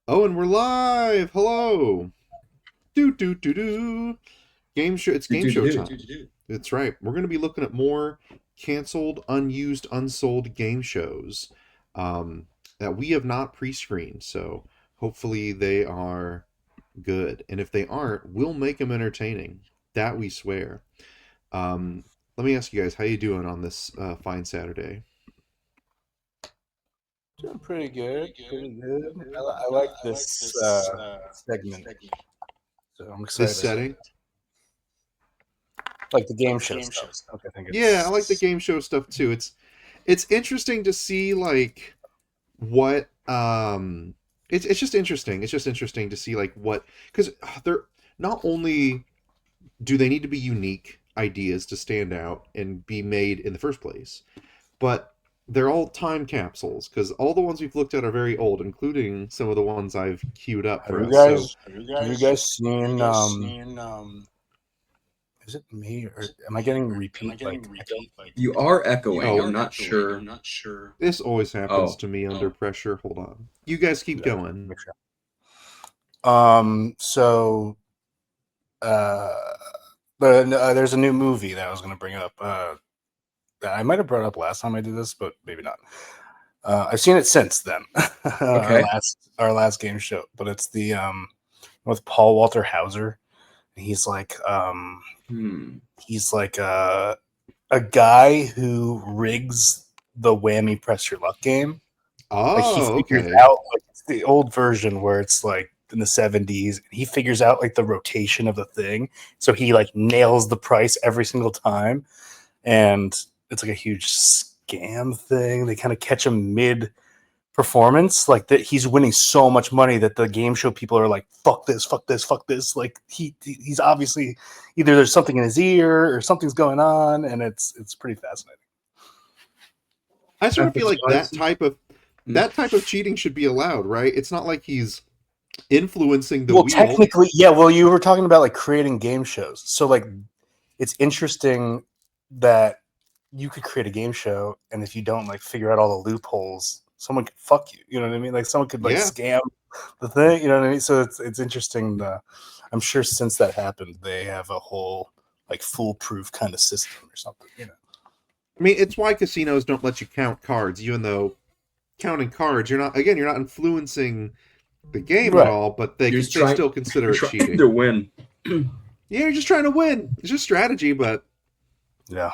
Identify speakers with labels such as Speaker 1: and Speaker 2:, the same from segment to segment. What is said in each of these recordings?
Speaker 1: Oh, and we're live. Hello. Do. Game show. It's game show time. That's right. We're going to be looking at more canceled, unused, unsold game shows that we have not pre-screened. So hopefully they are good. And if they aren't, we'll make them entertaining. That we swear. Let me ask you guys, how you doing on this fine Saturday?
Speaker 2: Doing pretty good. I like this segment, so I'm excited.
Speaker 1: This setting?
Speaker 2: Like the game show stuff. Okay, I think
Speaker 1: Yeah, I like the game show stuff too. It's interesting to see like what it's just interesting. It's just interesting to see like what, because they're not only do they need to be unique ideas to stand out and be made in the first place, but they're all time capsules because all the ones we've looked at are very old, including some of the ones I've queued up for us.
Speaker 2: Have you guys seen is it me or am I getting repeat?
Speaker 3: You are echoing. I'm not sure.
Speaker 1: This always happens to me under pressure. Hold on. You guys keep going.
Speaker 2: So there's a new movie that I was going to bring up. That I might have brought up last time I did this, but maybe not. I've seen it since then.
Speaker 3: Okay.
Speaker 2: our last game show, but it's the with Paul Walter Hauser. He's like he's like a guy who rigs the whammy press your luck game.
Speaker 1: Oh,
Speaker 2: like he figures out like it's the old version where it's like in the 70s. He figures out like the rotation of the thing, so he like nails the price every single time, and it's like a huge scam thing. They kind of catch him mid performance, like that he's winning so much money that the game show people are like, fuck this. Like he's obviously either there's something in his ear or something's going on, and it's pretty fascinating.
Speaker 1: I sort of feel like that type of cheating should be allowed, right? It's not like he's influencing the wheel.
Speaker 2: Technically, yeah. Well, you were talking about like creating game shows, so like it's interesting that you could create a game show, and if you don't like figure out all the loopholes, someone could fuck you. You know what I mean? Like someone could like scam the thing. You know what I mean? So it's interesting. I'm sure since that happened, they have a whole like foolproof kind of system or something. You know?
Speaker 1: I mean, it's why casinos don't let you count cards, even though counting cards, you're not influencing the game at all, but they still consider it cheating.
Speaker 3: To win.
Speaker 1: Yeah, you're just trying to win. It's just strategy, but
Speaker 2: yeah.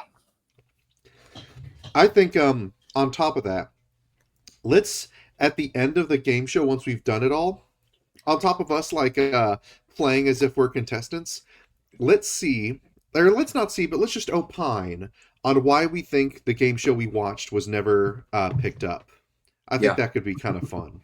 Speaker 1: I think on top of that, let's at the end of the game show, once we've done it all, on top of us like playing as if we're contestants, let's not see, but let's just opine on why we think the game show we watched was never picked up. I think that could be kind of fun.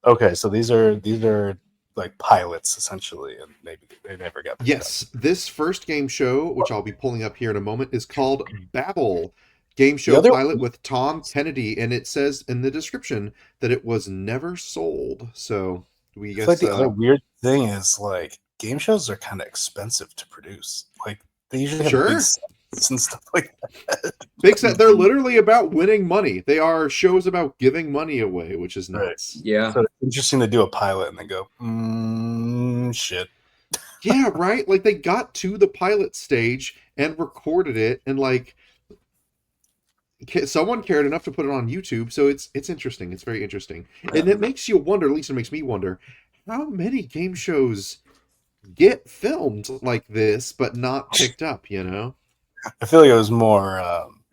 Speaker 2: Okay, so these are like pilots essentially, and maybe they never got picked up.
Speaker 1: This first game show, which I'll be pulling up here in a moment, is called BABBLE. Game show pilot with Tom Kennedy, and it says in the description that it was never sold. So we guess
Speaker 2: like the other weird thing is like game shows are kind of expensive to produce. Like they usually have big sets and stuff like that.
Speaker 1: Big set. They're literally about winning money. They are shows about giving money away, which is nuts.
Speaker 2: Right.
Speaker 3: Yeah.
Speaker 2: So it's interesting to do a pilot and then go, shit.
Speaker 1: Yeah, right. Like they got to the pilot stage and recorded it, and like someone cared enough to put it on YouTube, so it's interesting. It's very interesting, and it makes you wonder. At least it makes me wonder how many game shows get filmed like this but not picked up. You know,
Speaker 2: I feel like it was more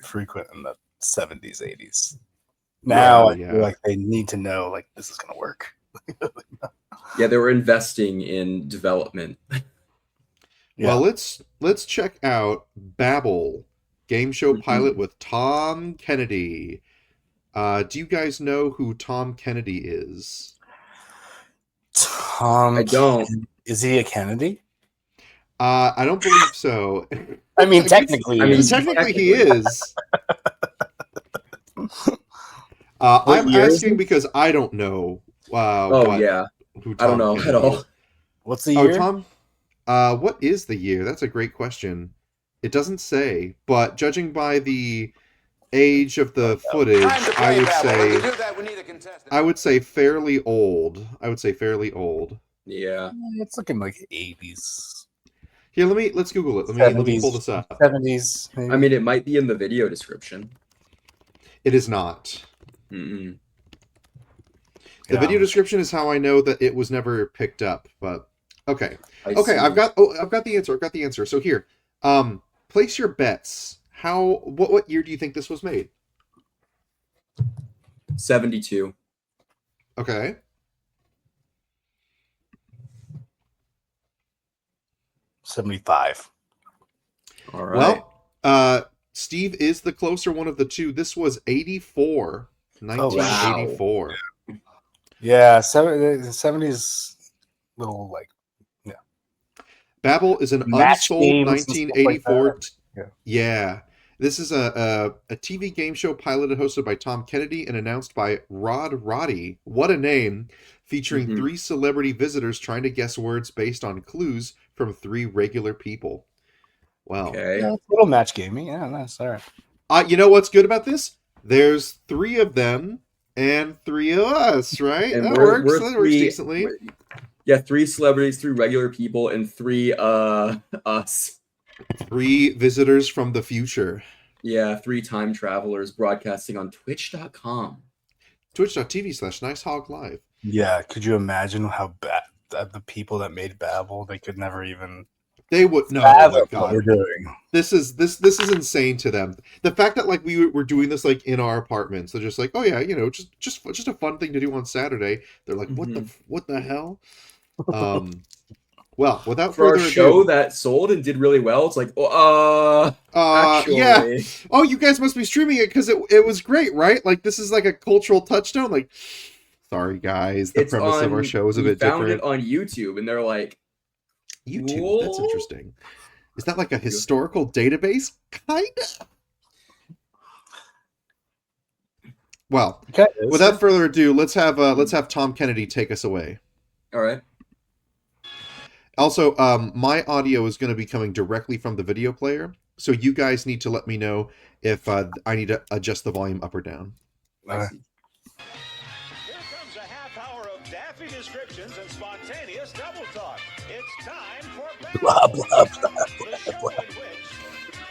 Speaker 2: frequent in the 70s, 80s. Now I feel like they need to know like this is gonna work.
Speaker 3: Yeah, they were investing in development.
Speaker 1: Well, let's check out BABBLE. Game show pilot with Tom Kennedy. Do you guys know who Tom Kennedy is?
Speaker 2: I don't. Is he a Kennedy?
Speaker 1: I don't believe so.
Speaker 2: I mean, technically
Speaker 1: he is. I'm asking because I don't know.
Speaker 3: Who Tom I don't know Kennedy at all.
Speaker 2: What's the year?
Speaker 1: Tom? What is the year? That's a great question. It doesn't say, but judging by the age of the footage,
Speaker 4: Time to play, Babble. And to do that, we need a contestant.
Speaker 1: I would say fairly old. I would say fairly old.
Speaker 3: Yeah.
Speaker 2: It's looking like 80s.
Speaker 1: Here, let's Google it. Let me pull this up.
Speaker 2: 70s. Maybe.
Speaker 3: I mean, it might be in the video description.
Speaker 1: It is not.
Speaker 3: Mm-mm.
Speaker 1: The video description is how I know that it was never picked up. But okay,
Speaker 3: I
Speaker 1: okay,
Speaker 3: see.
Speaker 1: I've got the answer. I've got the answer. So here, place your bets. What year do you think this was made?
Speaker 3: 72.
Speaker 1: Okay.
Speaker 2: $75.
Speaker 3: All right.
Speaker 1: Well, Steve is the closer one of the two. This was 84. 1984.
Speaker 3: Wow.
Speaker 2: Yeah, 70s little like
Speaker 1: Babble is an
Speaker 2: match
Speaker 1: unsold
Speaker 2: games and stuff
Speaker 1: 1984.
Speaker 2: like that.
Speaker 1: Yeah. This is a TV game show piloted, hosted by Tom Kennedy, and announced by Rod Roddy. What a name! Featuring
Speaker 3: Mhm.
Speaker 1: 3 celebrity visitors trying to guess words based on clues from 3 regular people. Wow.
Speaker 3: Okay.
Speaker 2: Yeah, it's a little match gaming. Yeah, nice. All right.
Speaker 1: You know what's good about this? There's 3 of them and 3 of us, right?
Speaker 3: And
Speaker 1: That
Speaker 3: we're
Speaker 1: works. That works decently.
Speaker 3: Yeah, 3 celebrities, 3 regular people, and 3 us.
Speaker 1: 3 visitors from the future.
Speaker 3: Yeah, 3 time travelers broadcasting on twitch.com.
Speaker 1: Twitch.tv/Nice Hog Live.
Speaker 2: Yeah, could you imagine how bad the people that made Babble, they could never even
Speaker 1: They would no.
Speaker 2: fathom
Speaker 1: Oh my
Speaker 2: what we're
Speaker 1: God.
Speaker 2: doing.
Speaker 1: This is insane to them. The fact that like we were doing this like in our apartments, they're just like, oh yeah, you know, just a fun thing to do on Saturday. They're like, what the hell? Well, without
Speaker 3: For our
Speaker 1: further
Speaker 3: show
Speaker 1: ado,
Speaker 3: that sold and did really well, it's like, actually.
Speaker 1: yeah. Oh, you guys must be streaming it because it was great, right? Like this is like a cultural touchstone. Like, sorry guys, the premise of our show is a bit
Speaker 3: found
Speaker 1: different.
Speaker 3: it on YouTube, and they're like,
Speaker 1: YouTube,
Speaker 3: Whoa.
Speaker 1: that's interesting. Is that like a historical database? Kinda. Well,
Speaker 2: Okay,
Speaker 1: without further ado, let's have Tom Kennedy take us away.
Speaker 3: all right.
Speaker 1: Also, my audio is going to be coming directly from the video player, so you guys need to let me know if I need to adjust the volume up or down.
Speaker 3: I see.
Speaker 5: Here comes a half hour of daffy descriptions and spontaneous double talk. It's time for
Speaker 2: Blah,
Speaker 5: Babble,
Speaker 2: blah, blah,
Speaker 5: the show in which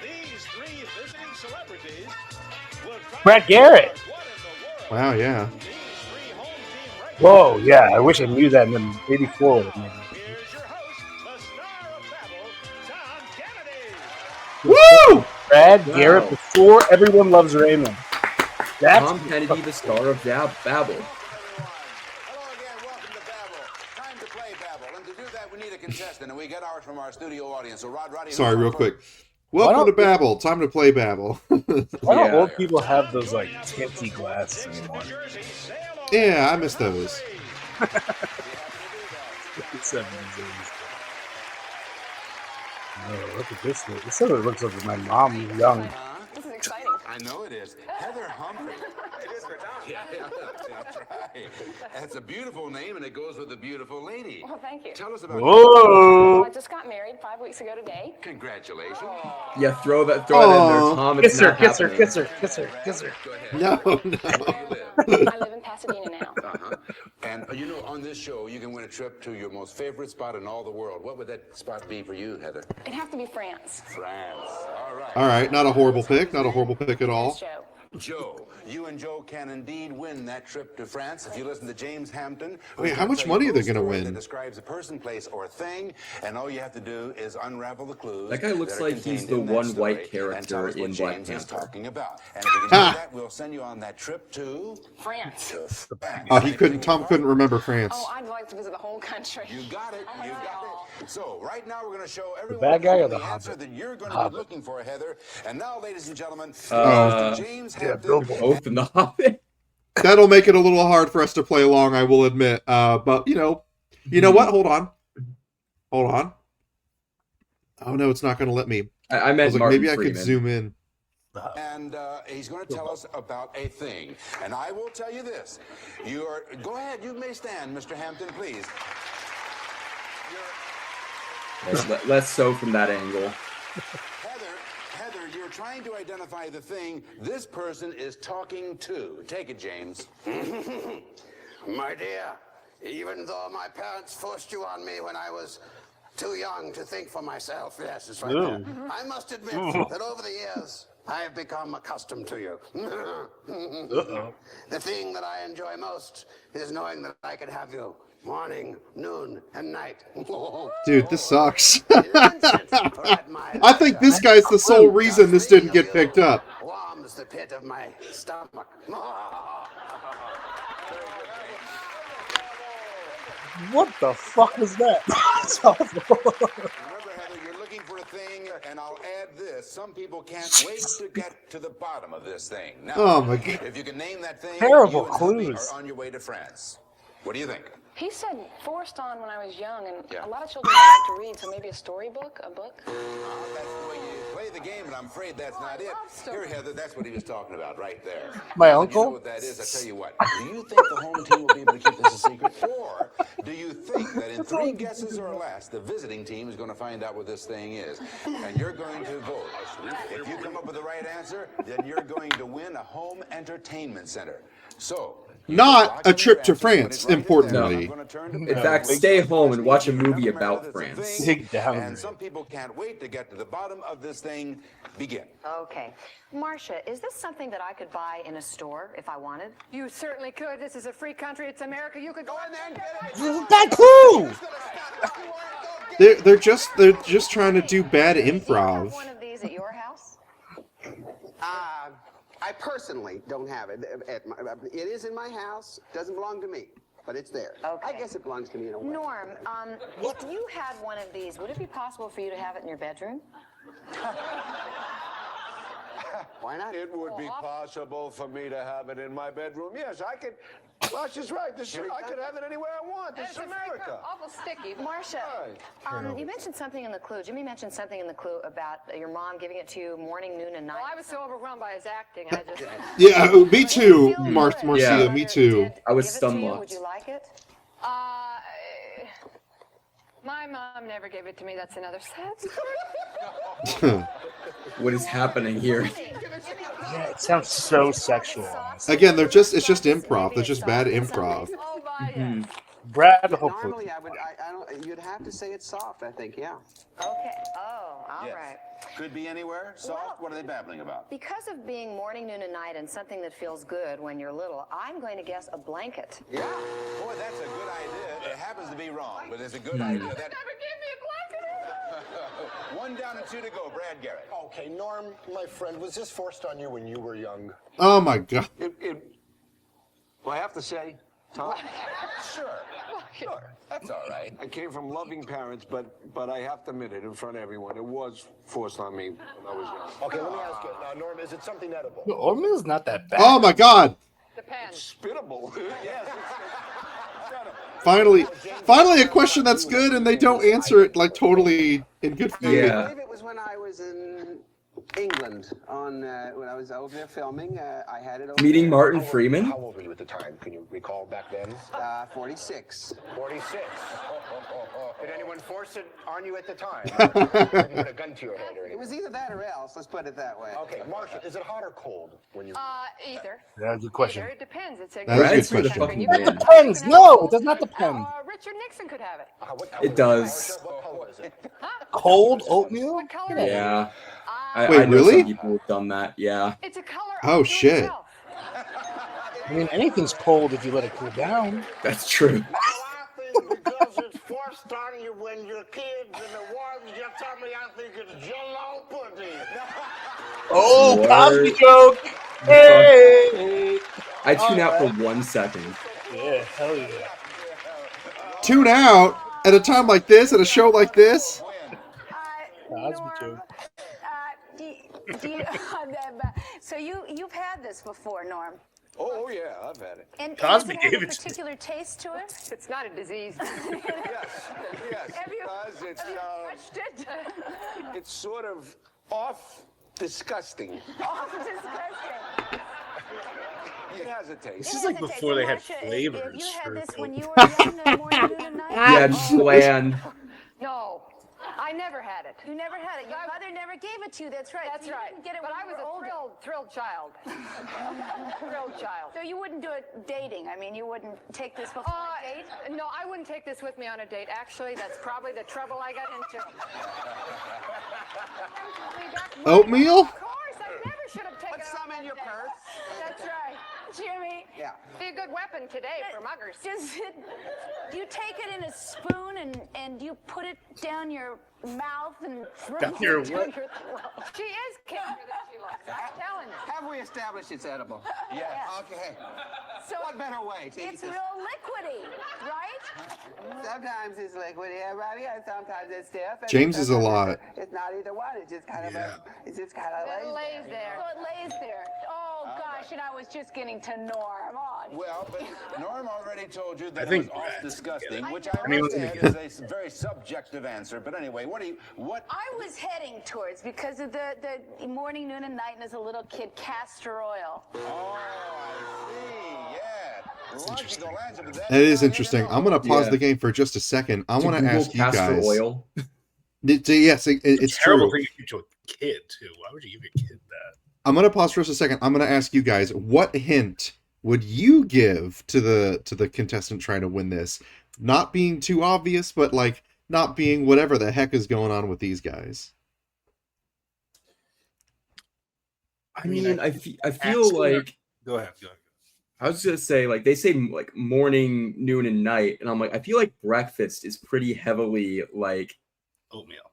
Speaker 5: these 3 visiting celebrities will try
Speaker 2: Brad
Speaker 5: to
Speaker 2: Garrett.
Speaker 5: figure out what in the world
Speaker 1: Wow, yeah.
Speaker 5: these 3 home team
Speaker 2: Whoa,
Speaker 5: regulars
Speaker 2: yeah, I wish I knew that in the 84 would have made it.
Speaker 5: Here's your host, the star of Babble, Tom Kennedy.
Speaker 1: Woo!
Speaker 2: Brad
Speaker 3: Wow.
Speaker 2: Garrett before Everyone Loves Raymond. That's
Speaker 3: Tom Kennedy, the star of Babble.
Speaker 4: Hello again. Welcome to Babble. Time to play Babble. And to do that, we need a contestant, and we get ours from our studio audience. So, Roddy.
Speaker 1: Sorry, real quick. Welcome to Babble. Time to play Babble.
Speaker 2: Why don't
Speaker 3: Yeah.
Speaker 2: old people have those like tinty glasses anymore?
Speaker 1: Yeah, I miss those.
Speaker 2: 70s, 80s. Oh, look at this. This sort of looks like my mom was young.
Speaker 6: This is exciting.
Speaker 4: I know it is. Heather Humphrey. It is for Tom. Yeah, that's right. And it's a beautiful name, and it goes with a beautiful lady.
Speaker 6: Well, thank you.
Speaker 4: Tell us about
Speaker 2: Whoa!
Speaker 6: I just got married 5 weeks ago today.
Speaker 4: Congratulations.
Speaker 3: Yeah, throw that in there, Tom. It's
Speaker 2: Kiss her,
Speaker 3: not
Speaker 2: kiss her,
Speaker 3: happening.
Speaker 2: kiss her, kiss her, kiss her.
Speaker 4: Go ahead.
Speaker 1: No,
Speaker 4: Where do you live?
Speaker 6: I live in Pasadena now.
Speaker 4: Uh-huh. And you know, on this show, you can win a trip to your most favorite spot in all the world. What would that spot be for you, Heather?
Speaker 6: It'd have to be France.
Speaker 4: France. All right.
Speaker 1: All right, not a horrible pick. Not a horrible pick at all.
Speaker 6: Show.
Speaker 4: Joe, you and Joe can indeed win that trip to France if you listen to James Hampton.
Speaker 1: Wait, how much money are they gonna win?
Speaker 4: That describes a person, place, or thing, and all you have to do is unravel the clues.
Speaker 3: That guy looks
Speaker 4: that are
Speaker 3: like he's
Speaker 4: contained
Speaker 3: the
Speaker 4: in that
Speaker 3: one
Speaker 4: story
Speaker 3: white character
Speaker 4: and tell us what
Speaker 3: in Black
Speaker 4: James is
Speaker 3: Panther.
Speaker 4: talking about. And if you can do that, we'll send you on that trip to
Speaker 6: France.
Speaker 4: France.
Speaker 1: Oh, Tom couldn't remember France.
Speaker 6: Oh, I'd like to visit the whole country.
Speaker 4: You got it. You got it. So right now we're going to show everyone
Speaker 2: bad guy or the
Speaker 4: answer
Speaker 2: Hobbit?
Speaker 4: that you're going to be looking for, Heather. And now, ladies and gentlemen, James Hampton.
Speaker 3: Both in the Hobbit.
Speaker 1: That'll make it a little hard for us to play along, I will admit. But you know what? Hold on. Oh no, it's not going to let me.
Speaker 3: I
Speaker 1: I
Speaker 3: meant
Speaker 1: was like,
Speaker 3: Martin
Speaker 1: maybe I
Speaker 3: Freeman.
Speaker 1: could zoom in.
Speaker 4: And he's going to tell us about a thing. And I will tell you this. Go ahead. You may stand, Mr. Hampton, please.
Speaker 3: Let's sew from that angle.
Speaker 4: Heather, you're trying to identify the thing this person is talking to. Take it, James.
Speaker 7: My dear, even though my parents forced you on me when I was too young to think for myself, yes, it's right there. I must admit that over the years, I have become accustomed to you. The thing that I enjoy most is knowing that I can have you morning, noon, and night.
Speaker 1: Dude, this sucks.
Speaker 7: I
Speaker 1: I think this guy's the sole reason this didn't get picked up.
Speaker 7: Warms the pit of my stomach.
Speaker 2: What the fuck was that? That's awful.
Speaker 4: Remember, Heather, you're looking for a thing, and I'll add this. Some people can't wait to get to the bottom of this thing. Now,
Speaker 1: Oh my god.
Speaker 4: if you can name that thing,
Speaker 2: Terrible
Speaker 4: you and Hubby
Speaker 2: clues.
Speaker 4: are on your way to France. What do you think?
Speaker 6: He said forced on when I was young, and
Speaker 4: Yeah.
Speaker 6: a lot of children don't like to read, so maybe a storybook, a book.
Speaker 4: That's the way you play the game, but I'm afraid that's not it. Here, Heather, that's what he was talking about right there.
Speaker 2: My
Speaker 4: Now,
Speaker 2: uncle?
Speaker 4: You know what that is? I tell you what. Do you think the home team will be able to keep this a secret? Or do you think that in 3 guesses or less, the visiting team is going to find out what this thing is? And you're going to vote. If you come up with the right answer, then you're going to win a home entertainment center. So,
Speaker 1: Not a trip to France, importantly.
Speaker 3: In fact, stay home and watch a movie about France.
Speaker 2: Big downgrade.
Speaker 4: And some people can't wait to get to the bottom of this thing. Begin.
Speaker 8: Okay. Marcia, is this something that I could buy in a store if I wanted?
Speaker 9: You certainly could. This is a free country. It's America. You could go in there and get it.
Speaker 2: That clue!
Speaker 1: They're just trying to do bad
Speaker 8: Do you have
Speaker 1: improv.
Speaker 8: one of these at your house?
Speaker 7: I personally don't have it. It is in my house. Doesn't belong to me, but it's there.
Speaker 8: Okay.
Speaker 7: I guess it belongs to me in a way.
Speaker 8: Norm, if you had one of these, would it be possible for you to have it in your bedroom?
Speaker 7: Why not?
Speaker 5: It would be possible for me to have it in my bedroom. Yes, I could. Well, she's right. I could have it anywhere I want. This is America.
Speaker 9: Awful sticky.
Speaker 8: Marcia,
Speaker 5: Right.
Speaker 8: you mentioned something in the clue. Jimmy mentioned something in the clue about your mom giving it to you morning, noon, and night.
Speaker 9: Well, I was so overwhelmed by his acting. I just.
Speaker 1: Yeah, me too, Marcia,
Speaker 3: Yeah.
Speaker 1: me too.
Speaker 3: I was
Speaker 8: Give it to
Speaker 3: stunned
Speaker 8: you,
Speaker 3: lost.
Speaker 8: Would you like it?
Speaker 9: My mom never gave it to me. That's another sad story.
Speaker 3: What is happening here?
Speaker 2: Yeah, it sounds so sexual. honestly.
Speaker 1: Again, it's just improv. They're just bad improv.
Speaker 9: Oh, my, yes.
Speaker 2: Brad, hopefully.
Speaker 7: Normally, I don't. You'd have to say it's soft. I think. Yeah.
Speaker 8: Okay. Oh, all right.
Speaker 4: Could be anywhere. Soft. What are they babbling about?
Speaker 8: Because of being morning, noon, and night and something that feels good when you're little, I'm going to guess a blanket.
Speaker 4: Yeah. Boy, that's a good idea. It happens to be wrong, but it's a good idea. That...
Speaker 9: Never gave me a blanket.
Speaker 4: 1 down and 2 to go. Brad Garrett.
Speaker 10: Okay, Norm, my friend, was this forced on you when you were young?
Speaker 1: Oh my god.
Speaker 10: Well, I have to say, Tom,
Speaker 4: Sure. That's all right.
Speaker 10: I came from loving parents, but I have to admit it in front of everyone. It was forced on me when I was young. Okay, let me ask you, Norm, is it something edible?
Speaker 2: No, oatmeal's not that bad.
Speaker 1: Oh my god.
Speaker 9: Depends.
Speaker 10: Spittable. Yes.
Speaker 1: Finally a question that's good and they don't answer it like totally in good faith.
Speaker 7: I
Speaker 3: Yeah.
Speaker 7: believe it was when I was in England when I was over there filming. I had it over
Speaker 3: Meeting
Speaker 7: there.
Speaker 3: Martin Freeman?
Speaker 10: How old were you at the time? Can you recall back then?
Speaker 7: 46.
Speaker 10: 46. Did anyone force it on you at the time? Or did you put a gun to your head or
Speaker 7: It
Speaker 10: anything?
Speaker 7: was either that or else. Let's put it that way.
Speaker 10: Okay, Marcia, is it hot or cold when you...
Speaker 9: Either.
Speaker 2: Yeah, good question.
Speaker 9: Either. It depends. It's a
Speaker 1: That is a good
Speaker 3: Brad's for the
Speaker 1: question.
Speaker 3: fucking
Speaker 9: You can-
Speaker 3: win.
Speaker 2: Depends. No, it does not depend.
Speaker 9: Richard Nixon could have it.
Speaker 10: What color
Speaker 3: It
Speaker 10: is
Speaker 3: does.
Speaker 10: Marcia, what color is it?
Speaker 2: Cold oatmeal?
Speaker 9: What color is it?
Speaker 3: Yeah.
Speaker 1: Wait,
Speaker 3: I know
Speaker 1: really?
Speaker 3: some people have done that. Yeah.
Speaker 9: It's a color.
Speaker 1: Oh,
Speaker 9: unto
Speaker 1: shit.
Speaker 9: itself.
Speaker 2: I mean, anything's cold if you let it cool down.
Speaker 3: That's true.
Speaker 10: Because it's forced on you when you're kids and the ones you tell me I think it's Jell-O pudding.
Speaker 2: Oh,
Speaker 3: Word.
Speaker 2: Cosby joke! Hey!
Speaker 3: I tune out for 1 second.
Speaker 2: Yeah, hell yeah.
Speaker 1: Tune out at a time like this, at a show like this.
Speaker 2: Cosby joke.
Speaker 8: So you've had this before, Norm.
Speaker 10: Oh, yeah, I've had it.
Speaker 8: And
Speaker 2: Cosby
Speaker 8: does it have
Speaker 2: gave
Speaker 8: a
Speaker 2: it to me.
Speaker 8: particular taste to it?
Speaker 9: It's not a disease.
Speaker 10: Yes,
Speaker 9: Have you,
Speaker 10: because it's,
Speaker 9: have you touched it?
Speaker 10: it's sort of off disgusting.
Speaker 8: Oh, disgusting.
Speaker 10: It has a taste.
Speaker 2: This is like before they had
Speaker 8: Marcia,
Speaker 2: flavors.
Speaker 8: If you had
Speaker 2: for
Speaker 8: this when
Speaker 2: oatmeal.
Speaker 8: you were young, and morning, noon, and night.
Speaker 3: Yeah, just bland.
Speaker 9: No. I never had it.
Speaker 8: You never had it. Your mother never gave it to you. That's right.
Speaker 9: That's
Speaker 8: You
Speaker 9: right.
Speaker 8: didn't get it
Speaker 9: But
Speaker 8: when
Speaker 9: I
Speaker 8: you
Speaker 9: was
Speaker 8: were
Speaker 9: a
Speaker 8: older.
Speaker 9: thrilled child. Thrilled child.
Speaker 8: So you wouldn't do it dating. I mean, you wouldn't take this before a date.
Speaker 9: No, I wouldn't take this with me on a date. Actually, that's probably the trouble I got into.
Speaker 1: Oatmeal?
Speaker 9: Of course, I never should have taken
Speaker 7: Put some in your purse.
Speaker 9: That's right.
Speaker 8: Jimmy,
Speaker 7: Yeah.
Speaker 9: Be a good weapon today for muggers.
Speaker 8: do you take it in a spoon and you put it down your mouth and
Speaker 2: Down your
Speaker 8: down
Speaker 2: what?
Speaker 8: your throat?
Speaker 9: She is kinder than she looks. I'm telling you.
Speaker 7: Have we established it's edible?
Speaker 8: Yeah.
Speaker 7: Okay.
Speaker 8: So
Speaker 7: What better way to eat
Speaker 8: it's
Speaker 7: this?
Speaker 8: real liquidy, right?
Speaker 7: Sometimes it's liquid, yeah, Robbie, and sometimes it's stiff. and
Speaker 1: James is a
Speaker 7: sometimes
Speaker 1: lot.
Speaker 7: It's not either one. It's just kind of it's just kind of
Speaker 9: It
Speaker 7: lazy.
Speaker 9: lays there.
Speaker 8: So it lays there. Oh gosh, and I was just getting to Norm. Oh,
Speaker 4: Well, but Norm already told you
Speaker 2: I
Speaker 4: that it
Speaker 2: think
Speaker 4: was all
Speaker 2: rats
Speaker 4: disgusting, which
Speaker 8: I
Speaker 4: I
Speaker 2: mean,
Speaker 4: must
Speaker 2: listen
Speaker 4: add is a very subjective answer. But anyway, what?
Speaker 8: I was heading towards because of the morning, noon, and night, and as a little kid, castor oil.
Speaker 4: Oh, I see. Yeah. Logical answer, but
Speaker 1: That is
Speaker 4: I
Speaker 1: interesting.
Speaker 4: didn't know.
Speaker 1: I'm going to pause
Speaker 3: Yeah.
Speaker 1: the game for just a second. I
Speaker 3: To
Speaker 1: want to
Speaker 3: Google
Speaker 1: ask you
Speaker 3: castor
Speaker 1: guys.
Speaker 3: oil.
Speaker 1: Yes, it's
Speaker 2: terrible
Speaker 1: true.
Speaker 2: thing to give to a kid too. Why would you give your kid that?
Speaker 1: I'm going to pause for just a second. I'm going to ask you guys, what hint would you give to the contestant trying to win this? Not being too obvious, but like not being whatever the heck is going on with these guys.
Speaker 3: I mean, I feel
Speaker 2: Asking
Speaker 3: like
Speaker 2: Go ahead.
Speaker 3: I was gonna say, like, they say like morning, noon, and night, and I'm like, I feel like breakfast is pretty heavily like,
Speaker 2: Oatmeal.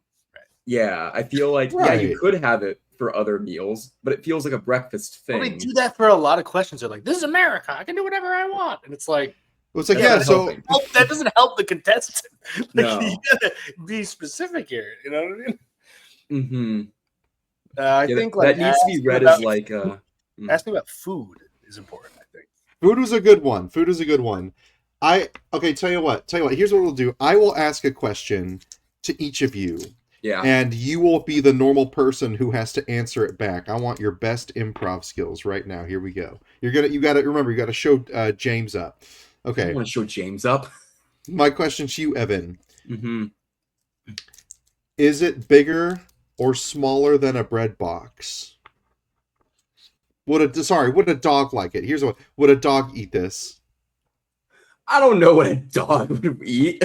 Speaker 3: yeah, I feel like yeah, you
Speaker 1: Right.
Speaker 3: could have it for other meals, but it feels like a breakfast thing.
Speaker 2: Well, they do that for a lot of questions. They're like, "This is America. I can do whatever I want,and it's like,
Speaker 1: Well, it's like,
Speaker 3: That's
Speaker 1: yeah,
Speaker 3: not
Speaker 1: so
Speaker 3: helping.
Speaker 2: oh, that doesn't help the contestant. Like,
Speaker 3: No.
Speaker 2: you gotta be specific here. You know what I mean?
Speaker 3: Mm-hmm.
Speaker 2: I
Speaker 3: Yeah,
Speaker 2: think
Speaker 3: that
Speaker 2: like
Speaker 3: needs to be
Speaker 2: asking
Speaker 3: read
Speaker 2: about-
Speaker 3: as like
Speaker 2: asking about food is important. I think.
Speaker 1: food was a good one. Food was a good one. Okay, tell you what. Here's what we'll do. I will ask a question to each of you,
Speaker 3: yeah.
Speaker 1: and you will be the normal person who has to answer it back. I want your best improv skills right now. Here we go. You got to remember. You got to show James up.
Speaker 3: I
Speaker 1: Okay.
Speaker 3: want to show James up.
Speaker 1: My question to you, Evan:
Speaker 3: Mm-hmm.
Speaker 1: is it bigger or smaller than a bread box? Would a dog like it? Here's what: would a dog eat this?
Speaker 3: I don't know what a dog would eat.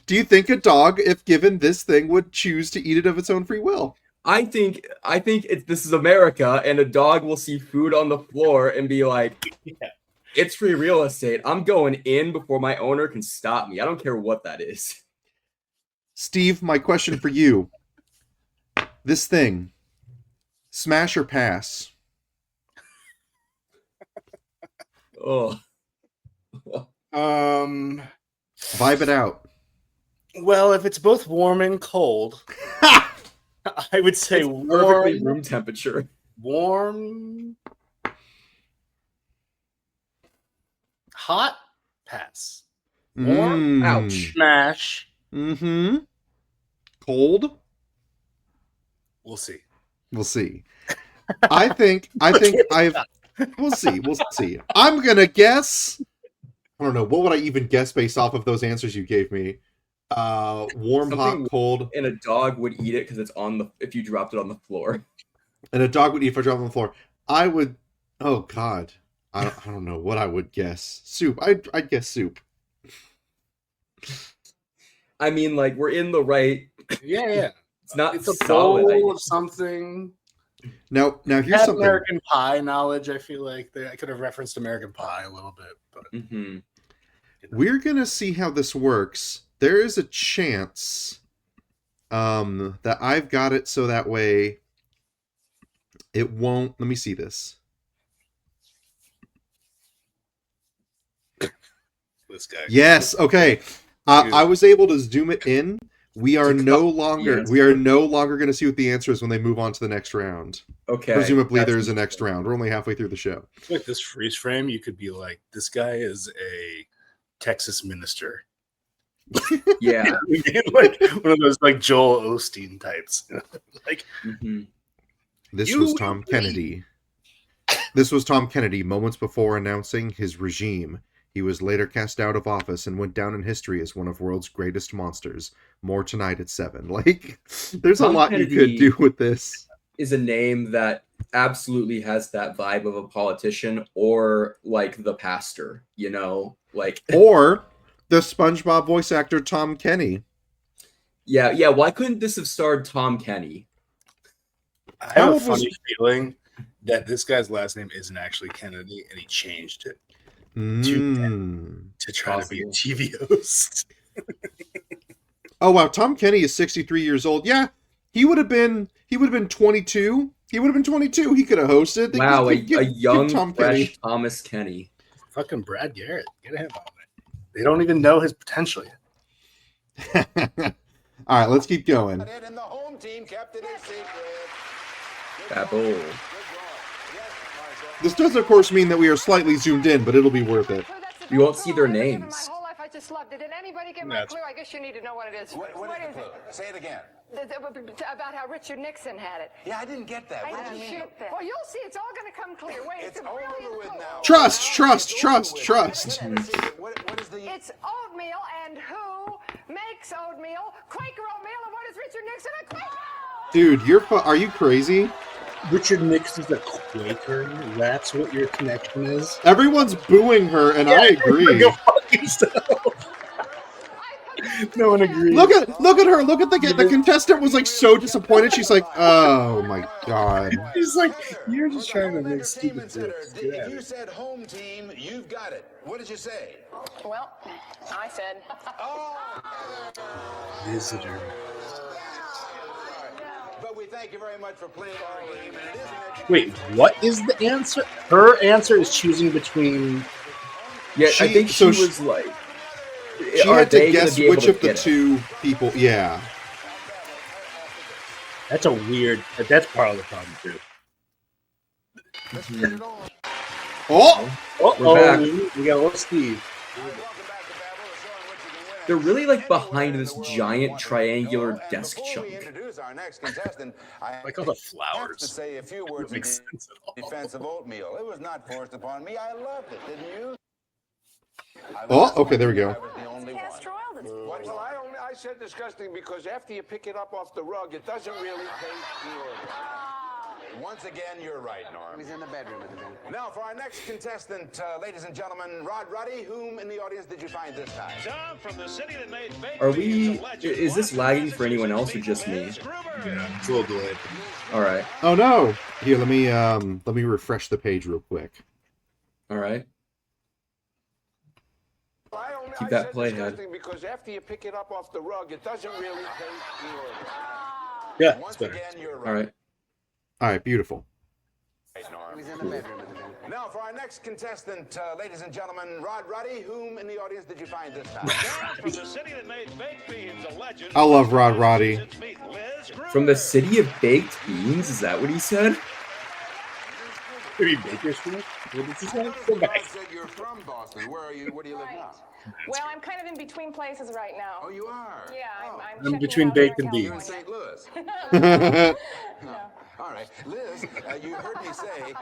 Speaker 1: Do you think a dog, if given this thing, would choose to eat it of its own free will?
Speaker 3: I think this is America, and a dog will see food on the floor and be like,
Speaker 2: Yeah.
Speaker 3: "It's free real estate. I'm going in before my owner can stop me. I don't care what that is."
Speaker 1: Steve, my question for you: this thing, smash or pass?
Speaker 3: Oh,
Speaker 1: Vibe it out.
Speaker 2: Well, if it's both warm and cold, I would say
Speaker 3: it's perfectly
Speaker 2: warm.
Speaker 3: room temperature.
Speaker 2: Warm. Hot. Pass. Warm.
Speaker 3: Ouch.
Speaker 2: Smash.
Speaker 1: Mm-hmm. Cold?
Speaker 2: We'll see.
Speaker 1: We'll see. I think we'll see. I'm gonna guess. I don't know. What would I even guess based off of those answers you gave me? Warm,
Speaker 3: Something
Speaker 1: hot, cold.
Speaker 3: And a dog would eat it because it's on the if you dropped it on the floor.
Speaker 1: And a dog would eat if I dropped it on the floor. I would. Oh God. I don't know what I would guess. Soup. I'd guess soup.
Speaker 3: I mean, like, we're in the right.
Speaker 2: Yeah.
Speaker 3: It's not
Speaker 2: It's a
Speaker 3: solid. I
Speaker 2: bowl of
Speaker 3: guess.
Speaker 2: something.
Speaker 1: Now here's
Speaker 2: Had
Speaker 1: something.
Speaker 2: American Pie knowledge. I feel like I could have referenced American Pie a little bit, but
Speaker 3: Mm-hmm.
Speaker 1: We're gonna see how this works. There is a chance that I've got it so that way it won't. Let me see this.
Speaker 2: this guy.
Speaker 1: Yes. Okay. I was able to zoom it in. We are no longer going to see what the answer is when they move on to the next round.
Speaker 3: Okay.
Speaker 1: Presumably,
Speaker 3: That's
Speaker 1: there's a next round. We're only halfway through the show.
Speaker 2: Like this freeze frame, you could be like, this guy is a Texas minister.
Speaker 3: Yeah.
Speaker 2: Like one of those like Joel Osteen types. Like
Speaker 3: Mm-hmm.
Speaker 1: This was Tom Kennedy. This was Tom Kennedy moments before announcing his regime. He was later cast out of office and went down in history as one of world's greatest monsters. More tonight at 7. Like, there's a
Speaker 3: Tom
Speaker 1: lot you could
Speaker 3: Kennedy
Speaker 1: do with this.
Speaker 3: Is a name that absolutely has that vibe of a politician or like the pastor, you know, like
Speaker 1: Or the SpongeBob voice actor Tom Kenny.
Speaker 3: yeah. Why couldn't this have starred Tom Kenny?
Speaker 2: I have a funny feeling that this guy's last name isn't actually Kennedy, and he changed it to try to be a TV host.
Speaker 1: Oh wow, Tom Kenny is 63 years old. Yeah, he would have been 22. He would have been 22. He could have hosted.
Speaker 3: Wow, a young
Speaker 1: Tom
Speaker 3: fresh
Speaker 1: Kenny.
Speaker 3: Thomas Kenny.
Speaker 2: Fucking Brad Garrett, get him on it. They don't even know his potential yet.
Speaker 1: All right, let's keep going.
Speaker 4: And the home team kept it a secret.
Speaker 3: Babble.
Speaker 1: This does, of course, mean that we are slightly zoomed in, but it'll be worth it.
Speaker 3: You won't see their names.
Speaker 9: My whole life I just loved it. Did anybody get my clue? I guess you need to know what it is.
Speaker 4: What is the clue? Say it again.
Speaker 9: About how Richard Nixon had it.
Speaker 4: Yeah, I didn't get that. What did you mean?
Speaker 9: Well, you'll see. It's all going to come clear. Wait,
Speaker 4: It's over with now.
Speaker 1: Trust.
Speaker 4: What is the...
Speaker 9: It's oatmeal, and who makes oatmeal? Quaker oatmeal, and what is Richard Nixon? A Quaker!
Speaker 1: Dude, are you crazy?
Speaker 2: Richard Nixon's a Quaker. That's what your connection is.
Speaker 1: Everyone's booing her, and I agree.
Speaker 2: Go fuck yourself. No one agrees.
Speaker 1: Look at her. Look at the contestant was like so disappointed. She's like, oh my god.
Speaker 2: He's like, you're just trying to make stupid jokes.
Speaker 4: If you said home team, you've got it. What did you say?
Speaker 6: Well, I said.
Speaker 2: Visitor.
Speaker 4: But we thank you very much for playing our game. And it is an
Speaker 2: Wait, what is the answer? Her answer is choosing between.
Speaker 3: Yeah, I think she
Speaker 1: so
Speaker 3: was like.
Speaker 1: She
Speaker 3: are
Speaker 1: had
Speaker 3: they
Speaker 1: to
Speaker 3: gonna
Speaker 1: guess
Speaker 3: be able
Speaker 1: which
Speaker 3: to
Speaker 1: of the
Speaker 3: get it?
Speaker 1: two people. Yeah.
Speaker 2: That's a weird. That's part of the problem too.
Speaker 1: Oh,
Speaker 3: We're back.
Speaker 2: We got a little Steve.
Speaker 3: They're really like behind this giant triangular desk chunk.
Speaker 4: introduce our next contestant. I
Speaker 2: Like all the
Speaker 4: have to
Speaker 2: flowers.
Speaker 4: say a few words in
Speaker 2: Makes sense at all.
Speaker 4: defense of oatmeal. It was not forced upon me. I loved it, didn't you?
Speaker 1: Oh, okay, there we go.
Speaker 4: I was the only one.
Speaker 10: Well, I said disgusting because after you pick it up off the rug, it doesn't really taste good.
Speaker 4: Once again, you're right, Norm.
Speaker 7: He's in the bedroom with the
Speaker 4: Now, for our next contestant, ladies and gentlemen, Rod Ruddy, whom in the audience did you find this time?
Speaker 5: Tom from the city that made baked
Speaker 3: Are
Speaker 5: beans
Speaker 3: we?
Speaker 5: a legend.
Speaker 3: Is this lagging for anyone else or just me?
Speaker 2: Yeah, it's a little delayed.
Speaker 3: All right.
Speaker 1: Oh no! Here, let me refresh the page real quick.
Speaker 3: All right. Keep
Speaker 10: I
Speaker 3: that
Speaker 10: said
Speaker 3: playhead.
Speaker 10: disgusting because after you pick it up off the rug, it doesn't really taste good.
Speaker 2: Yeah, it's
Speaker 4: Once
Speaker 2: better.
Speaker 4: again, you're right.
Speaker 3: All right.
Speaker 1: All right, beautiful.
Speaker 4: Norm.
Speaker 7: He's in the bedroom with the
Speaker 4: Now, for our next contestant, ladies and gentlemen, Rod Ruddy, whom in the audience did you find this time?
Speaker 5: Tom from the city that made baked beans a legend.
Speaker 1: I love Rod Roddy.
Speaker 5: Meet Liz
Speaker 3: From the
Speaker 5: Gruber.
Speaker 3: city of baked beans? Is that what he said?
Speaker 2: Maybe Bakersfield? What did you say? Go
Speaker 4: You
Speaker 2: back.
Speaker 4: said you're from Boston. Where are you? Where do you live now?
Speaker 9: Well, I'm kind of in between places right now.
Speaker 4: Oh, you are?
Speaker 9: Yeah,
Speaker 4: Oh.
Speaker 9: I'm
Speaker 2: I'm
Speaker 9: checking
Speaker 2: between
Speaker 9: out
Speaker 2: baked
Speaker 9: here
Speaker 2: and
Speaker 9: in
Speaker 4: You're in
Speaker 9: California.
Speaker 4: St. Louis. All right, Liz, you heard me say,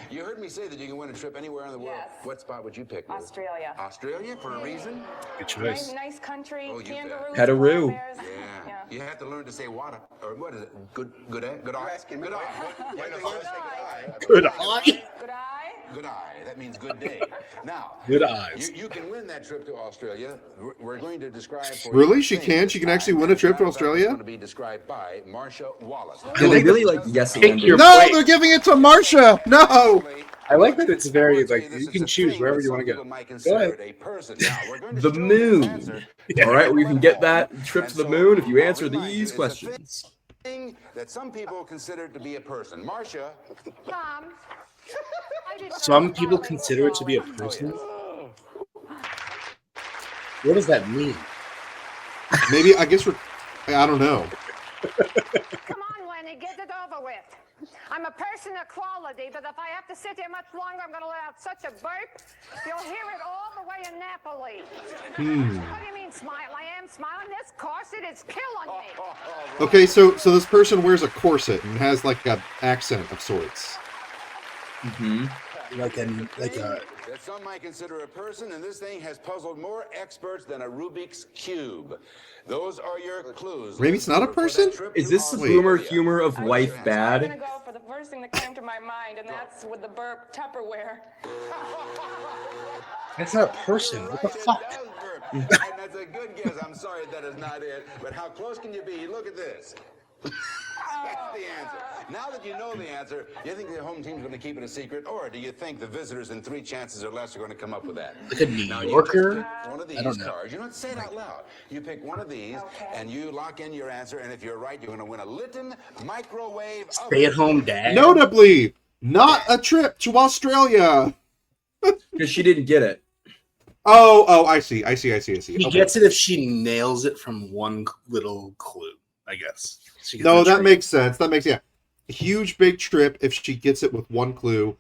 Speaker 4: you heard me say that you can win a trip anywhere in the world.
Speaker 9: Yes.
Speaker 4: What spot would you pick, Liz?
Speaker 9: Australia.
Speaker 4: Australia for a reason?
Speaker 2: Good choice.
Speaker 9: Nice country,
Speaker 4: Oh, you bet.
Speaker 9: kangaroos,
Speaker 3: Petaroo.
Speaker 9: koala bears.
Speaker 4: Yeah. You have to learn to say water, or what is it? Good eye? Good eye? Good eye.
Speaker 9: Good eye.
Speaker 2: Good eye.
Speaker 9: Good eye.
Speaker 4: Good eye. That means good day. Now,
Speaker 2: Good eyes.
Speaker 4: you can win that trip to Australia. We're going to describe for
Speaker 1: Really?
Speaker 4: you
Speaker 1: She
Speaker 4: things
Speaker 1: can?
Speaker 4: this
Speaker 1: She can
Speaker 4: time.
Speaker 1: actually win a trip to
Speaker 4: It's
Speaker 1: Australia?
Speaker 4: going to be described by Marcia Wallace.
Speaker 3: Did they really like yes and
Speaker 2: your-
Speaker 1: No,
Speaker 2: Wait.
Speaker 1: they're giving it to Marsha. No.
Speaker 2: I like that it's very, like, you can choose wherever you want to go. Go ahead.
Speaker 3: The moon. All right, we can get that trip to the moon if you answer these questions.
Speaker 4: Thing that some people consider to be a person. Marcia,
Speaker 9: Mom. I didn't
Speaker 2: Some
Speaker 9: know
Speaker 2: people
Speaker 9: about
Speaker 2: consider it to be a
Speaker 9: quality.
Speaker 2: person. What does that mean?
Speaker 1: Maybe I guess I don't know.
Speaker 9: Come on, Lenny, get it over with. I'm a person of quality, but if I have to sit here much longer, I'm going to let out such a burp, you'll hear it all the way in Napoli. What do you mean, smile? I am smiling. This corset is killing me.
Speaker 1: Okay, so this person wears a corset and has like an accent of sorts.
Speaker 3: Mm-hmm.
Speaker 2: like a
Speaker 4: that some might consider a person, and this thing has puzzled more experts than a Rubik's Cube. Those are your clues.
Speaker 1: Maybe it's not a person?
Speaker 3: Is this the boomer humor of wife bad?
Speaker 6: I'm gonna go for the first thing that came to my mind, and that's with the burp Tupperware.
Speaker 2: That's not a person. What the fuck?
Speaker 4: And that's a good guess. I'm sorry that is not it. But how close can you be? Look at this. That's the answer. Now that you know the answer, do you think the home team's going to keep it a secret, or do you think the visitors in 3 chances or less are going to come up with that?
Speaker 2: Like a New Yorker?
Speaker 4: One of these
Speaker 2: I don't know.
Speaker 4: cards. You don't say it out loud. You pick one of these, and you lock in your answer. And if you're right, you're going to win a Litton microwave
Speaker 2: Stay-at-home dad.
Speaker 1: Notably, not a trip to Australia.
Speaker 3: Because she didn't get it.
Speaker 1: Oh, I see.
Speaker 2: He gets it if she nails it from one little clue, I guess.
Speaker 1: No, that makes sense. A huge, big trip if she gets it with one clue.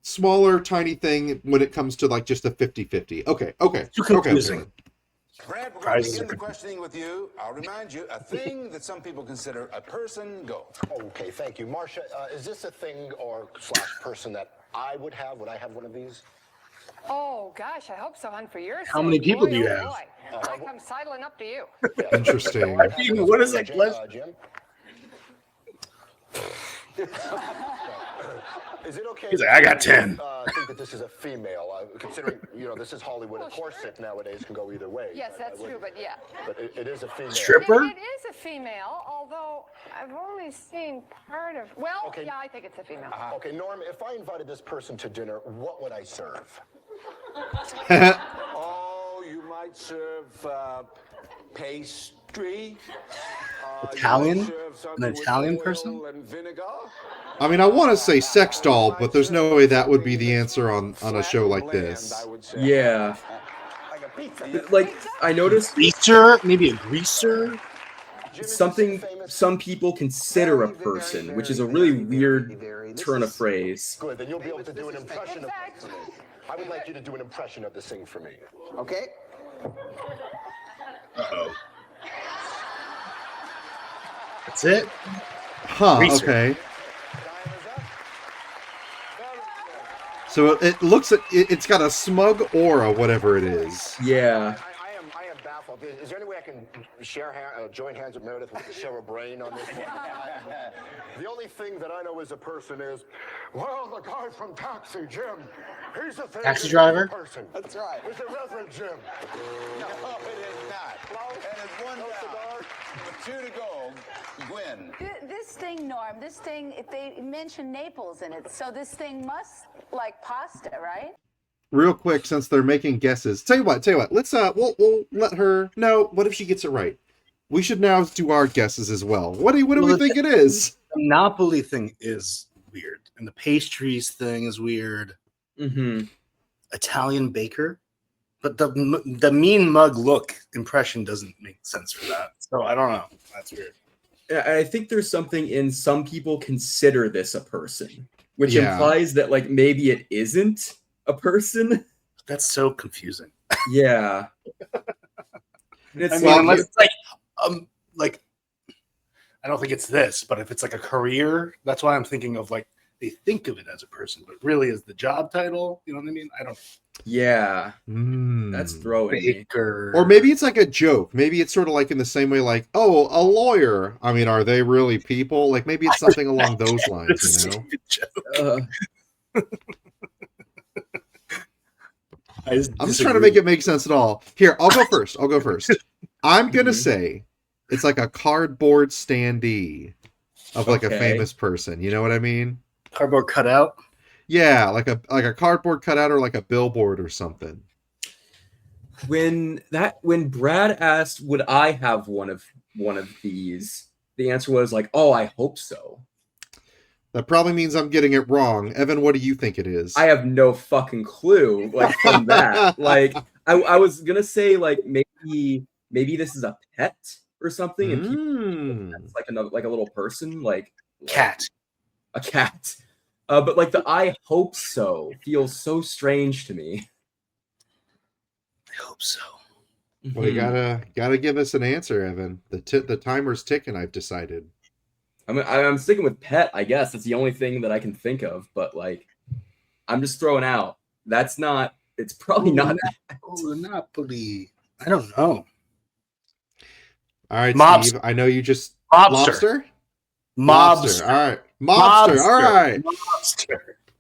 Speaker 1: Smaller, tiny thing when it comes to like just a 50-50. Okay.
Speaker 2: Too confusing.
Speaker 1: Okay.
Speaker 4: Brad, we're going to begin the questioning with you. I'll remind you, a thing that some people consider a person, go.
Speaker 10: Okay, thank you. Marcia, is this a thing or / person that I would have? Would I have one of these?
Speaker 9: Oh, gosh, I hope so, hon, for your
Speaker 2: How many people do you have?
Speaker 9: Boy. I come sidling up to you.
Speaker 1: Interesting.
Speaker 2: What is that?
Speaker 10: Jim? Is it okay?
Speaker 2: He's like, I got 10.
Speaker 10: Think that this is a female, considering this is Hollywood. A corset nowadays can go either way.
Speaker 9: Yes, that's true, but yeah.
Speaker 10: But it is a female.
Speaker 2: Stripper?
Speaker 9: It is a female, although I've only seen part of. Well,
Speaker 10: Okay.
Speaker 9: yeah, I think it's a female.
Speaker 10: Okay, Norm, if I invited this person to dinner, what would I serve?
Speaker 5: Oh, you might serve pastry.
Speaker 2: Italian?
Speaker 5: You might serve something
Speaker 2: An
Speaker 5: with
Speaker 2: Italian
Speaker 5: oil
Speaker 2: person?
Speaker 5: and vinegar.
Speaker 1: I mean, I want to say sex doll, but there's no way that would be the answer on a show like
Speaker 5: Bland,
Speaker 1: this.
Speaker 5: I would say.
Speaker 3: Yeah.
Speaker 10: Like a pizza.
Speaker 3: Like, I noticed
Speaker 2: Greaser? Maybe a greaser?
Speaker 3: something some people consider a person, which is a really weird turn of phrase.
Speaker 10: Good, then you'll be able to do an impression of it for me. I would like you to do an impression of this thing for me.
Speaker 7: Okay.
Speaker 2: Uh-oh. That's it?
Speaker 1: Huh,
Speaker 2: Greaser.
Speaker 1: okay. So it looks at it's got a smug aura, whatever it is.
Speaker 3: Yeah.
Speaker 10: I am baffled. Is there any way I can join hands with Meredith to share a brain on this one? The only thing that I know as a person is, well, the guy from Taxi, Jim. He's the thing.
Speaker 2: Taxi driver?
Speaker 10: Person.
Speaker 7: That's right.
Speaker 10: It's the Reverend Jim.
Speaker 4: No, it is not. And it's one down. With 2 to go, Gwen.
Speaker 8: This thing, Norm, if they mention Naples in it, so this thing must like pasta, right?
Speaker 1: Real quick, since they're making guesses. Tell you what, let's we'll let her. No, what if she gets it right? We should now do our guesses as well. What do we think it is?
Speaker 2: The Napoli thing is weird, and the pastries thing is weird.
Speaker 3: Mm-hmm.
Speaker 2: Italian baker, but the mean mug look impression doesn't make sense for that. So I don't know. That's weird.
Speaker 3: I think there's something in some people consider this a person, which
Speaker 1: Yeah.
Speaker 3: implies that like maybe it isn't a person.
Speaker 2: That's so confusing.
Speaker 3: Yeah. It's
Speaker 2: I mean, unless it's like I don't think it's this, but if it's like a career, that's why I'm thinking of like they think of it as a person, but really is the job title. You know what I mean? I don't.
Speaker 3: Yeah. That's throwing me.
Speaker 2: Baker.
Speaker 1: Or maybe it's like a joke. Maybe it's sort of like in the same way, like, oh, a lawyer. I mean, are they really people? Like maybe it's something along those lines, you know? I'm just trying to make it make sense at all. Here, I'll go first. I'm gonna say it's like a cardboard standee of like a famous person. You know what I mean?
Speaker 2: Cardboard cutout.
Speaker 1: Yeah, like a cardboard cutout or like a billboard or something.
Speaker 3: When Brad asked, would I have one of these? The answer was like, oh, I hope so.
Speaker 1: That probably means I'm getting it wrong. Evan, what do you think it is?
Speaker 3: I have no fucking clue. Like from that, like I was gonna say like maybe this is a pet or something, and people it's like a little person, like
Speaker 2: cat,
Speaker 3: a cat. But like the I hope so feels so strange to me.
Speaker 2: I hope so.
Speaker 1: Well, you gotta give us an answer, Evan. The timer's ticking. I've decided.
Speaker 3: I'm sticking with pet. I guess it's the only thing that I can think of. But like, I'm just throwing out. That's not. It's probably not.
Speaker 2: Oh, Napoli. I don't know.
Speaker 1: All right,
Speaker 2: Mobster.
Speaker 1: Steve. I know you just
Speaker 2: Mobster.
Speaker 1: Mobster. All right, Mobster. All right.
Speaker 2: Mobster.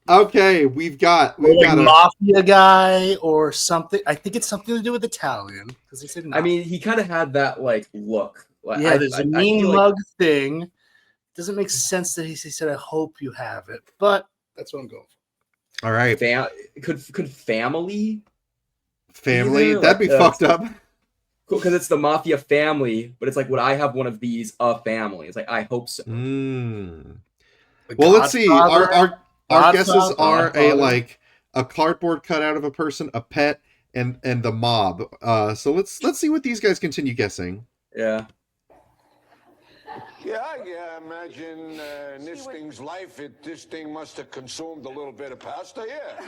Speaker 1: Okay, we've got
Speaker 2: a mafia guy or something. I think it's something to do with Italian because he said. No.
Speaker 3: I mean, he kind of had that like look. Like,
Speaker 2: yeah, there's a mean mug
Speaker 3: like...
Speaker 2: thing. Doesn't make sense that he said, "I hope you have it," but that's what I'm going for.
Speaker 1: All right.
Speaker 3: Could family?
Speaker 1: Family? That'd be fucked up.
Speaker 3: Cool, because it's the mafia family, but it's like, would I have one of these? A family? It's like, I hope so.
Speaker 1: Well, let's see. Our guesses are a cardboard cutout of a person, a pet, and the mob. So let's see what these guys continue guessing.
Speaker 3: Yeah.
Speaker 4: Yeah, I imagine in this thing's life, this thing must have consumed a little bit of pasta. Yeah.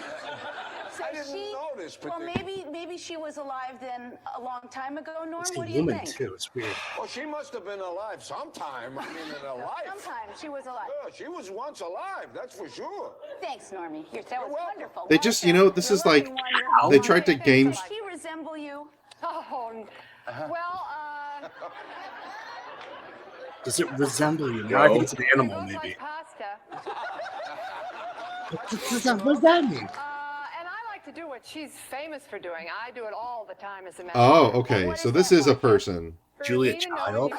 Speaker 8: So
Speaker 4: I didn't notice.
Speaker 8: Well, maybe she was alive then a long time ago, Norm.
Speaker 2: It's
Speaker 8: what
Speaker 2: a
Speaker 8: do you
Speaker 2: woman
Speaker 8: think?
Speaker 2: too. It's weird.
Speaker 4: Well, she must have been alive sometime. I mean, in her life.
Speaker 8: Sometime she was alive.
Speaker 4: Yeah, she was once alive. That's for sure.
Speaker 8: Thanks, Normie. That was wonderful.
Speaker 1: They just, this is like they tried to game.
Speaker 8: Does she resemble you?
Speaker 9: Oh, well,
Speaker 2: Does it resemble you? No, I think it's an animal, maybe.
Speaker 9: like pasta.
Speaker 2: What does that mean?
Speaker 9: And I like to do what she's famous for doing. I do it all the time as a matter.
Speaker 1: Oh, okay. So this is a person.
Speaker 2: Julia Child.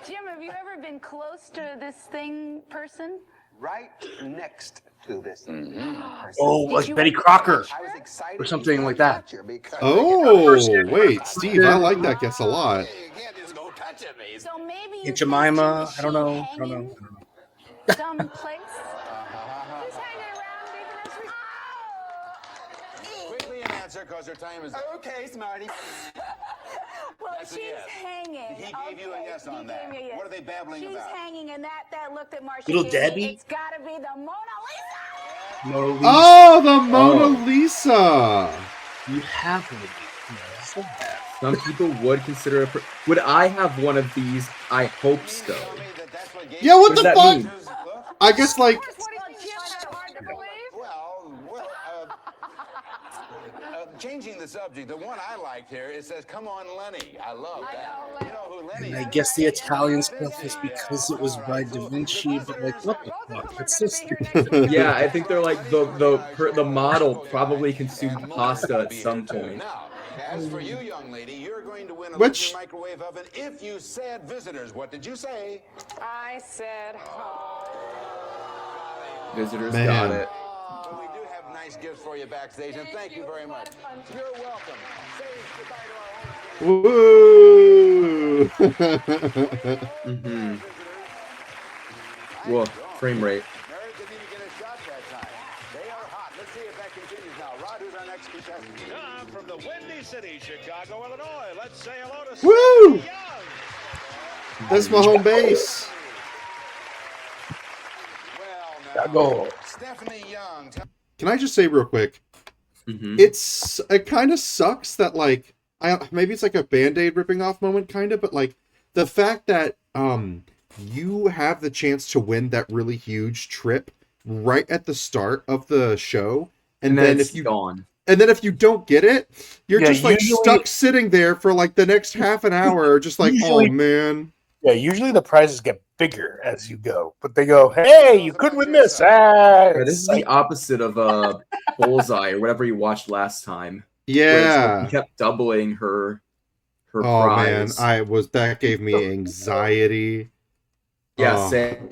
Speaker 8: Jim, have you ever been close to this person?
Speaker 11: Right next to this person.
Speaker 2: Oh, like Betty Crocker or something like that.
Speaker 1: Oh, wait, Steve, I like that guess a lot.
Speaker 8: So maybe
Speaker 2: Aunt Jemima. I don't know.
Speaker 8: Some place.
Speaker 9: She's hanging around even as we.
Speaker 4: Quickly an answer, because her time is.
Speaker 11: Okay, Smarty.
Speaker 8: Well,
Speaker 4: That's a
Speaker 8: she's
Speaker 4: yes.
Speaker 8: hanging.
Speaker 4: He gave you a yes on that.
Speaker 8: Yes.
Speaker 4: What are they babbling
Speaker 8: she's
Speaker 4: about?
Speaker 8: She's hanging, and that look that Marcia
Speaker 2: Little
Speaker 8: gave
Speaker 2: Debbie?
Speaker 8: Me, it's got to be the Mona Lisa.
Speaker 2: Mona Lisa.
Speaker 1: Oh, the Mona Lisa.
Speaker 2: You have one of these.
Speaker 3: Some people would consider would I have one of these? I hope so.
Speaker 1: Yeah, what the fuck?
Speaker 3: Mean?
Speaker 1: I guess like.
Speaker 4: Changing the subject, the one I liked here, it says, "Come on, Lenny." I love that. You know who Lenny
Speaker 2: And I
Speaker 4: is?
Speaker 2: guess the Italian stuff is because it was by Da Vinci, but like, what the fuck? That's so stupid.
Speaker 3: Yeah, I think they're like the model probably consumed pasta at some point.
Speaker 4: Now, as for you, young lady, you're going to win a
Speaker 1: Which-
Speaker 4: microwave oven if you said visitors. What did you say?
Speaker 9: I said,
Speaker 3: Visitors
Speaker 1: Man.
Speaker 3: got it.
Speaker 4: Well, we do have nice gifts for you backstage, and thank you very much. You're welcome. Say goodbye to our home.
Speaker 1: Woo!
Speaker 3: Mm-hmm. Whoa, frame rate.
Speaker 4: Mary didn't even get a shot that time. They are hot. Let's see if that continues now. Rod, who's our next contestant?
Speaker 5: Tom from the Windy City, Chicago, Illinois. Let's say hello to
Speaker 1: Woo!
Speaker 5: Stephanie Young.
Speaker 1: That's my home base.
Speaker 4: Well, now, Stephanie Young.
Speaker 1: Can I just say real quick? It kind of sucks that like maybe it's like a Band-Aid ripping off moment kind of, but like the fact that you have the chance to win that really huge trip right at the start of the show, and then if you
Speaker 3: gone.
Speaker 1: And then if you don't get it, you're just like
Speaker 2: usually-
Speaker 1: stuck sitting there for like the next half an hour, just like,
Speaker 2: Usually-
Speaker 1: oh man.
Speaker 2: Yeah, usually the prizes get bigger as you go, but they go, "Hey, you could win this." Ah,
Speaker 3: Yeah, this is the opposite of Bullseye or whatever you watched last time.
Speaker 1: Yeah.
Speaker 3: She kept doubling her
Speaker 1: Oh man,
Speaker 3: prize.
Speaker 1: that gave me anxiety.
Speaker 3: Yeah,
Speaker 1: Oh.
Speaker 3: same.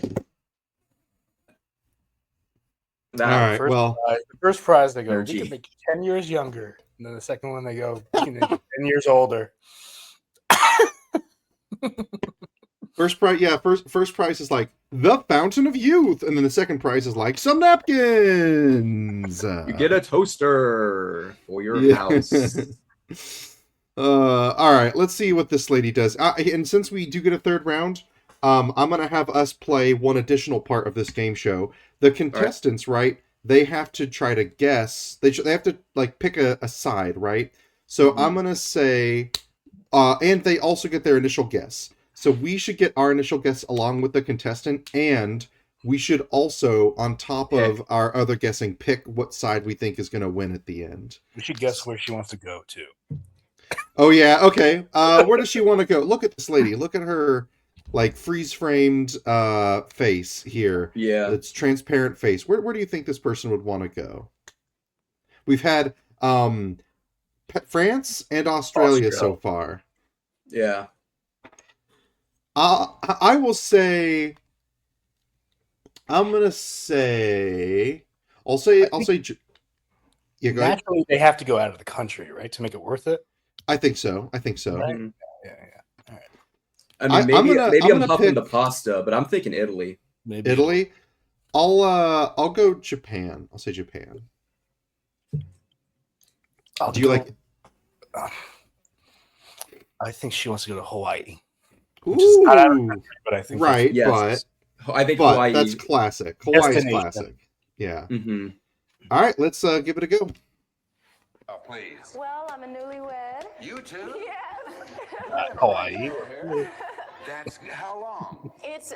Speaker 1: All right,
Speaker 2: first
Speaker 1: well,
Speaker 2: prize, the first prize they go,
Speaker 3: Energy.
Speaker 2: "We can make you 10 years younger," and then the second one they go, "We can make you 10 years older."
Speaker 1: first prize is like the Fountain of Youth, and then the second prize is like some napkins.
Speaker 3: You get a toaster for your
Speaker 1: Yeah.
Speaker 3: house.
Speaker 1: All right, let's see what this lady does. And since we do get a third round, I'm gonna have us play one additional part of this game show. The contestants, right? They have to try to guess. They have to like pick a side, right? So I'm gonna say, and they also get their initial guess. So we should get our initial guess along with the contestant, and we should also, on top of our other guessing, pick what side we think is going to win at the end.
Speaker 2: We should guess where she wants to go to.
Speaker 1: Oh yeah, okay. Where does she want to go? Look at this lady. Look at her, like freeze framed face here.
Speaker 3: Yeah,
Speaker 1: it's transparent face. Where do you think this person would want to go? We've had France and Australia so far.
Speaker 3: Yeah.
Speaker 1: I will say. I'm gonna say. I'll say. Yeah, go ahead.
Speaker 2: Naturally, they have to go out of the country, right, to make it worth it.
Speaker 1: I think so.
Speaker 2: Right?
Speaker 3: Mhm.
Speaker 2: Yeah. All right.
Speaker 3: I mean, maybe I'm huffing
Speaker 1: pick
Speaker 3: the pasta, but I'm thinking Italy.
Speaker 2: Maybe
Speaker 1: Italy. I'll go Japan. I'll say Japan. Do you like?
Speaker 2: I think she wants to go to Hawaii.
Speaker 1: Ooh,
Speaker 2: is not out of the country, but I think
Speaker 1: right,
Speaker 3: Yes. I think
Speaker 1: but
Speaker 3: Hawaii.
Speaker 1: that's classic. Hawaii's
Speaker 2: Destination.
Speaker 1: classic. Yeah.
Speaker 3: Mhm.
Speaker 1: All right, let's give it a go.
Speaker 4: Oh, please.
Speaker 6: Well, I'm a newlywed.
Speaker 4: You too?
Speaker 6: Yes.
Speaker 2: Hawaii.
Speaker 4: That's how long?
Speaker 6: It's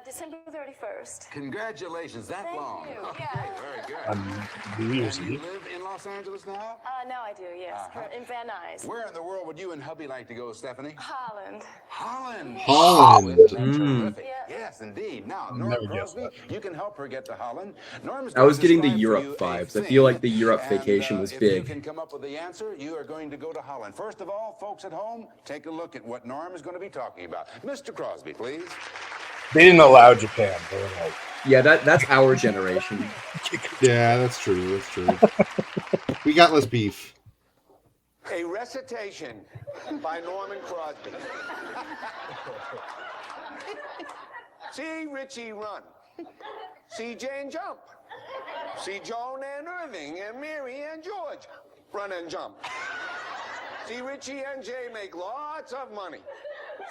Speaker 6: December 31st.
Speaker 4: Congratulations, that
Speaker 6: Thank
Speaker 4: long.
Speaker 6: you.
Speaker 4: Okay,
Speaker 6: Yeah.
Speaker 4: very good.
Speaker 2: New Year's
Speaker 4: And you
Speaker 2: Eve.
Speaker 4: live in Los Angeles now?
Speaker 6: No, I do, yes. In Van Nuys.
Speaker 4: Where in the world would you and hubby like to go, Stephanie?
Speaker 6: Holland.
Speaker 4: Holland.
Speaker 1: Holland.
Speaker 4: Oh, isn't that
Speaker 3: Mm.
Speaker 4: terrific? Yes, indeed. Now, Norm
Speaker 2: Never guessed
Speaker 4: Crosby, you can help her get to Holland. Norm's
Speaker 3: I was
Speaker 4: gonna
Speaker 3: getting the
Speaker 4: describe for
Speaker 3: Europe
Speaker 4: you a
Speaker 3: vibes. I
Speaker 4: thing,
Speaker 3: feel like the Europe
Speaker 4: and,
Speaker 3: vacation was
Speaker 4: if
Speaker 3: big.
Speaker 4: you can come up with the answer, you are going to go to Holland. First of all, folks at home, take a look at what Norm is going to be talking about. Mr. Crosby, please.
Speaker 2: They didn't allow Japan. They were like,
Speaker 3: Yeah, that's our generation.
Speaker 1: Yeah, that's true. That's true. We got less beef.
Speaker 10: A recitation by Norman Crosby. See Richie run. See Jane jump. See Joan and Irving and Mary and George run and jump. See Richie and Jay make lots of money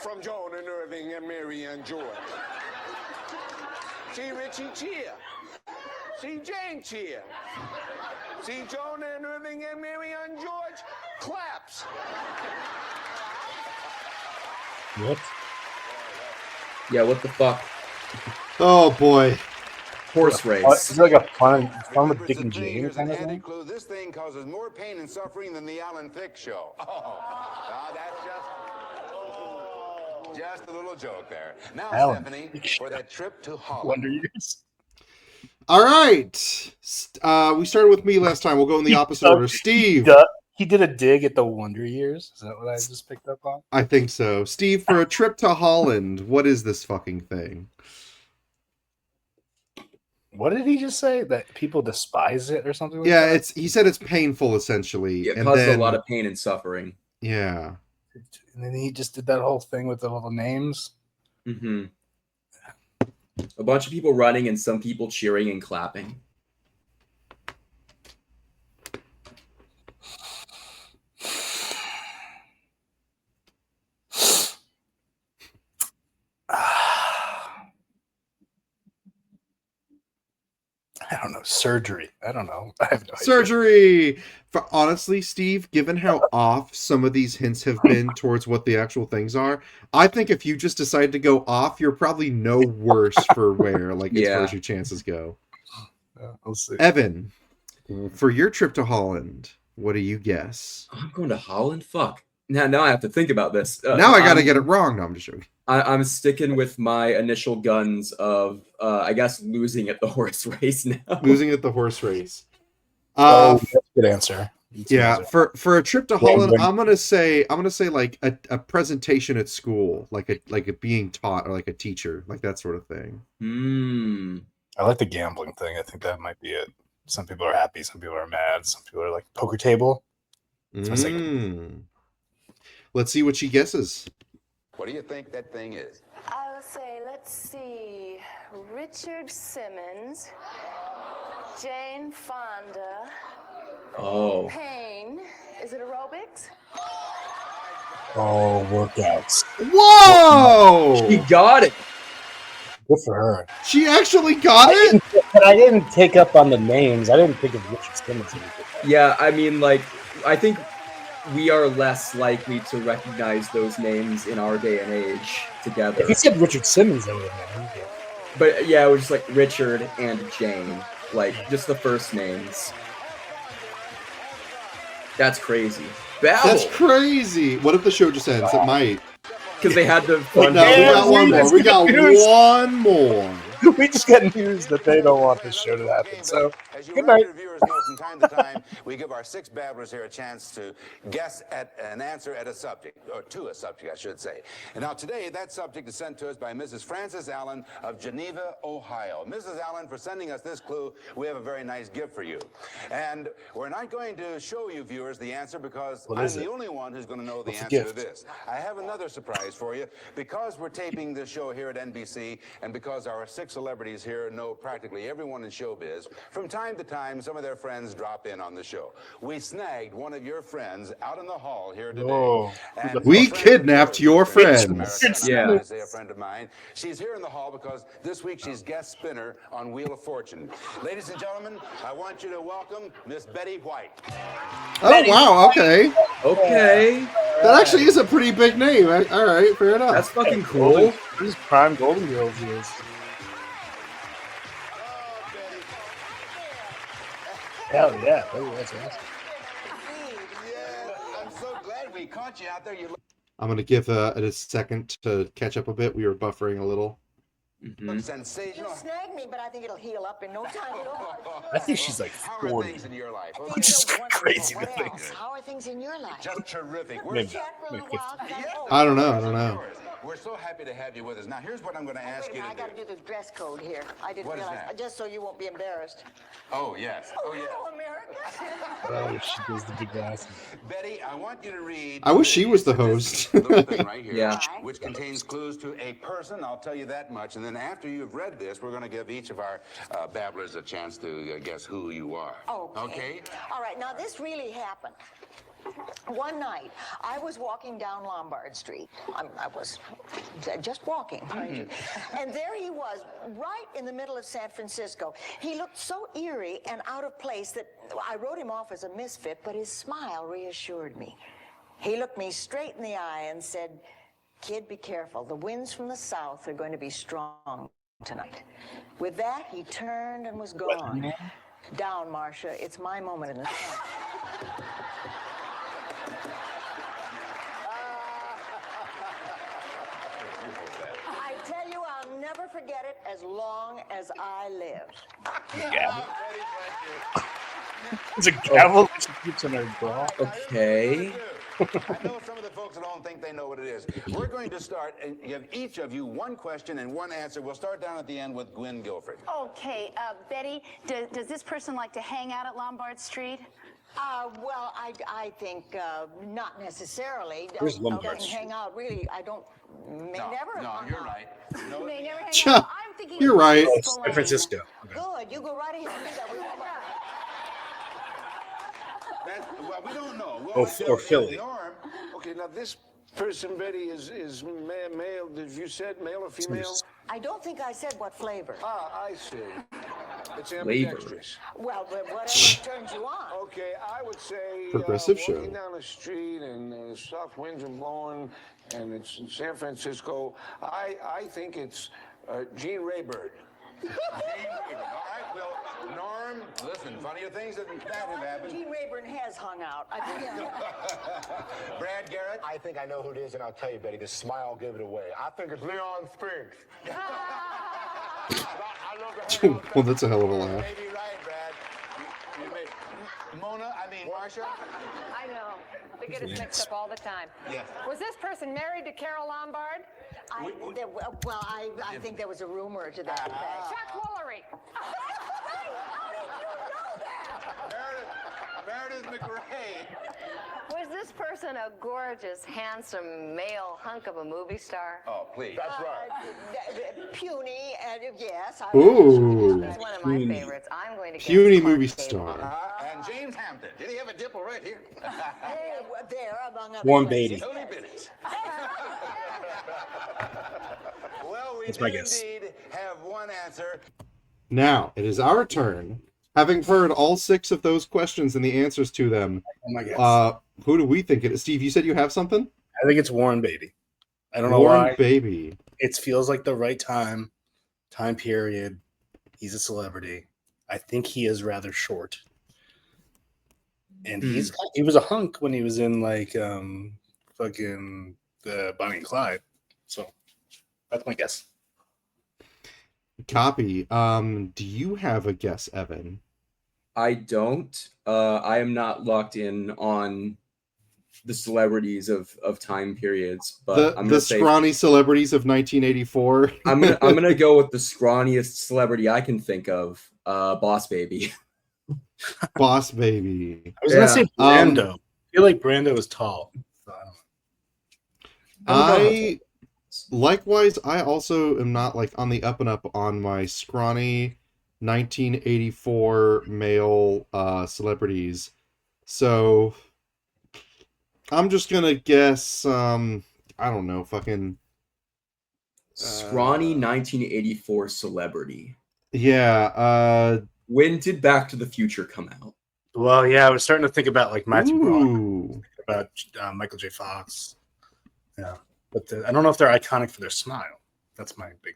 Speaker 10: from Joan and Irving and Mary and George. See Richie cheer. See Jane cheer. See Joan and Irving and Mary and George claps.
Speaker 2: what?
Speaker 3: Yeah, what the fuck?
Speaker 1: Oh boy.
Speaker 3: Horse race.
Speaker 2: Is it like a fun with
Speaker 4: Remember,
Speaker 2: Dick
Speaker 4: it's
Speaker 2: and
Speaker 4: a thing,
Speaker 2: Jane
Speaker 4: here's
Speaker 2: kind
Speaker 4: an
Speaker 2: of thing?
Speaker 4: anti-clue. This thing causes more pain and suffering than the Alan Thicke show. That's just a little joke there. Now,
Speaker 2: Alan
Speaker 4: Stephanie,
Speaker 2: Thicke
Speaker 4: for that trip to Holland.
Speaker 2: Wonder Years.
Speaker 1: All right. We started with me last time. We'll go in the opposite order. Steve.
Speaker 2: He did a dig at the Wonder Years. Is that what I just picked up on?
Speaker 1: I think so. Steve, for a trip to Holland, what is this fucking thing?
Speaker 2: What did he just say? That people despise it or something? Like
Speaker 1: Yeah,
Speaker 2: that?
Speaker 1: he said it's painful essentially.
Speaker 3: It
Speaker 1: and
Speaker 3: causes
Speaker 1: then,
Speaker 3: a lot of pain and suffering.
Speaker 1: Yeah.
Speaker 2: And then he just did that whole thing with the little names.
Speaker 3: Mm-hmm. A bunch of people running and some people cheering and clapping.
Speaker 2: I don't know. Surgery. I don't know. I have no idea.
Speaker 1: Surgery. For honestly, Steve, given how off some of these hints have been towards what the actual things are, I think if you just decide to go off, you're probably no worse for where as
Speaker 3: Yeah.
Speaker 1: far as your chances go.
Speaker 2: We'll see.
Speaker 1: Evan, for your trip to Holland, what do you guess?
Speaker 3: I'm going to Holland? Fuck. Now I have to think about this.
Speaker 1: Now I gotta get it wrong. No, I'm just joking.
Speaker 3: I'm sticking with my initial guns of, I guess, losing at the horse race now.
Speaker 1: Losing at the horse race.
Speaker 2: That's a good answer. That's a good
Speaker 1: Yeah,
Speaker 2: answer.
Speaker 1: for a trip to Holland, I'm gonna say like a presentation at school, like a being taught or like a teacher, like that sort of thing.
Speaker 2: I like the gambling thing. I think that might be it. Some people are happy, some people are mad, some people are like poker table. That's my second.
Speaker 1: Let's see what she guesses.
Speaker 4: What do you think that thing is?
Speaker 6: I'll say, let's see, Richard Simmons, Jane Fonda,
Speaker 3: Oh.
Speaker 6: Payne. Is it aerobics?
Speaker 2: Oh, workouts.
Speaker 1: Whoa!
Speaker 3: She got it.
Speaker 2: Good for her.
Speaker 1: She actually got it?
Speaker 2: But I didn't pick up on the names. I didn't think of Richard Simmons.
Speaker 3: Yeah, I mean, like, I think we are less likely to recognize those names in our day and age together.
Speaker 2: If he said Richard Simmons, I would have known.
Speaker 3: But yeah, it was just like Richard and Jane, like just the first names. That's crazy. Babble.
Speaker 1: That's crazy. What if the show just ends? It might.
Speaker 3: Because they had to.
Speaker 1: No, we got one more. We got one more.
Speaker 2: We just got news that they don't want this show to happen. So,
Speaker 4: as you
Speaker 2: good night.
Speaker 4: viewers know, from time to time, we give our 6 babblers here a chance to guess at an answer at a subject, or to a subject, I should say. And now today, that subject is sent to us by Mrs. Frances Allen of Geneva, Ohio. Mrs. Allen, for sending us this clue, we have a very nice gift for you. And we're not going to show you viewers the answer because I'm the only one who's going to know the answer to this. I have another surprise for you. Because we're taping this show here at NBC, and because our 6 celebrities here know practically everyone in showbiz, from time to time, some of their friends drop in on the show. We snagged one of your friends out in the hall here today.
Speaker 2: Oh.
Speaker 4: And
Speaker 1: We kidnapped your friend.
Speaker 4: Yeah. Say a friend of mine. She's here in the hall because this week she's guest spinner on Wheel of Fortune. Ladies and gentlemen, I want you to welcome Miss Betty White.
Speaker 1: Oh, wow. Okay.
Speaker 3: Okay.
Speaker 1: That actually is a pretty big name. All right. Fair enough.
Speaker 3: That's fucking cool.
Speaker 2: This is prime Golden Girls years. Hell yeah. Oh, that's awesome.
Speaker 4: I'm so glad we caught you out there. You
Speaker 1: I'm going to give it a second to catch up a bit. We were buffering a little.
Speaker 4: look sensational.
Speaker 12: You snagged me, but I think it'll heal up in no time at all.
Speaker 2: I think she's like
Speaker 4: How are
Speaker 2: 40.
Speaker 4: things in your life?
Speaker 2: Which is crazy to
Speaker 12: What
Speaker 2: think.
Speaker 12: else? How are things in your life?
Speaker 4: Just terrific.
Speaker 2: Maybe.
Speaker 12: Chat for a little while.
Speaker 1: I don't know.
Speaker 4: We're so happy to have you with us. Now, here's what I'm going to ask you
Speaker 12: I
Speaker 4: to
Speaker 12: got to
Speaker 4: do.
Speaker 12: do the dress code here. I didn't
Speaker 4: What is
Speaker 12: realize.
Speaker 4: that?
Speaker 12: Just so you won't be embarrassed.
Speaker 4: Oh, yes. Oh, yes.
Speaker 12: Hello, America.
Speaker 2: Oh, she does the big glasses.
Speaker 4: Betty, I want you to read.
Speaker 1: I wish she was the host.
Speaker 4: Little thing right here,
Speaker 3: Yeah.
Speaker 4: which contains clues to a person. I'll tell you that much. And then after you've read this, we're going to give each of our babblers a chance to guess who you are.
Speaker 12: Okay. All right. Now, this really happened. One night, I was walking down Lombard Street. I was just walking, mind you. And there he was, right in the middle of San Francisco. He looked so eerie and out of place that I wrote him off as a misfit, but his smile reassured me. He looked me straight in the eye and said, "Kid, be careful. The winds from the south are going to be strong tonight." With that, he turned and was gone. Down, Marcia. It's my moment in the sun. I tell you, I'll never forget it as long as I live.
Speaker 2: It's a gavel that she keeps in her bra.
Speaker 3: Okay.
Speaker 4: I know some of the folks at home think they know what it is. We're going to start and give each of you one question and one answer. We'll start down at the end with Gwen Guilford.
Speaker 13: Okay, Betty, does this person like to hang out at Lombard Street?
Speaker 12: Well, I think not necessarily.
Speaker 2: Where's Lombard
Speaker 12: Doesn't
Speaker 2: Street?
Speaker 12: hang out, really. I don't. May never.
Speaker 4: No,
Speaker 12: hung
Speaker 4: you're
Speaker 12: out.
Speaker 4: right.
Speaker 13: May never hang
Speaker 1: Cha-
Speaker 13: out. I'm thinking
Speaker 1: You're right.
Speaker 2: San Francisco. Okay.
Speaker 12: Good. You go right ahead and do that. We won't mind.
Speaker 4: Well, we don't know.
Speaker 2: Or Philly.
Speaker 4: Norm.
Speaker 10: Okay, now this person, Betty, is male. Did you said male or female?
Speaker 12: I don't think I said what flavor.
Speaker 10: Ah, I see. It's
Speaker 3: Flavor.
Speaker 10: ambidextrous.
Speaker 12: Well, but whatever turns you on.
Speaker 10: Okay, I would say
Speaker 1: Progressive show.
Speaker 10: walking down the street and soft winds are blowing, and it's in San Francisco. I think it's Gene Raybird.
Speaker 4: All right, well, Norm, listen, funnier things than that have happened.
Speaker 12: Gene Rayburn has hung out. I think.
Speaker 4: Brad Garrett.
Speaker 10: I think I know who it is, and I'll tell you, Betty. The smile will give it away. I think it's Leon Spriggs.
Speaker 1: Well, that's a hell of a laugh.
Speaker 4: You may be right, Brad. You may. Marsha?
Speaker 9: I know. They get us mixed up all the time.
Speaker 4: Yes.
Speaker 9: Was this person married to Carol Lombard?
Speaker 12: I think there was a rumor to that effect.
Speaker 9: Chuck Woolery.
Speaker 4: Meredith McRae.
Speaker 13: Was this person a gorgeous, handsome male hunk of a movie star?
Speaker 4: Oh, please.
Speaker 10: That's right.
Speaker 12: Puny, and yes.
Speaker 1: Ooh.
Speaker 13: He's one of my favorites. I'm going to guess
Speaker 1: Puny
Speaker 13: Clark
Speaker 1: movie
Speaker 13: Gable.
Speaker 1: star.
Speaker 4: And James Hampton. Did he have a dimple right here?
Speaker 12: There, among other
Speaker 2: Warm
Speaker 12: places.
Speaker 2: Beatty.
Speaker 4: Tony Bennett. Well, we
Speaker 2: That's my
Speaker 4: did
Speaker 2: guess.
Speaker 4: indeed have one answer.
Speaker 1: Now it is our turn. Having heard all 6 of those questions and the answers to them,
Speaker 2: Oh my gosh.
Speaker 1: who do we think it is? Steve, you said you have something?
Speaker 2: I think it's Warren Beatty. I don't know
Speaker 1: Warren
Speaker 2: why.
Speaker 1: Baby.
Speaker 2: It feels like the right time time period. He's a celebrity. I think he is rather short. And he was a hunk when he was in like fucking the Bonnie and Clyde. So that's my guess.
Speaker 1: Copy. Do you have a guess, Evan?
Speaker 3: I don't. I am not locked in on the celebrities of time periods, but I'm
Speaker 1: The
Speaker 3: gonna say
Speaker 1: scrawny celebrities of 1984.
Speaker 3: I'm gonna go with the scrawniest celebrity I can think of, Boss Baby.
Speaker 1: Boss Baby.
Speaker 2: I was gonna say Brando. I feel like Brando is tall.
Speaker 1: I likewise. I also am not like on the up and up on my scrawny 1984 male celebrities. So I'm just gonna guess. I don't know. Fucking
Speaker 3: scrawny 1984 celebrity.
Speaker 1: Yeah.
Speaker 3: When did Back to the Future come out?
Speaker 2: Well, yeah, I was starting to think about like Matthew
Speaker 1: Broderick,
Speaker 2: about Michael J. Fox. Yeah, but I don't know if they're iconic for their smile. That's my big.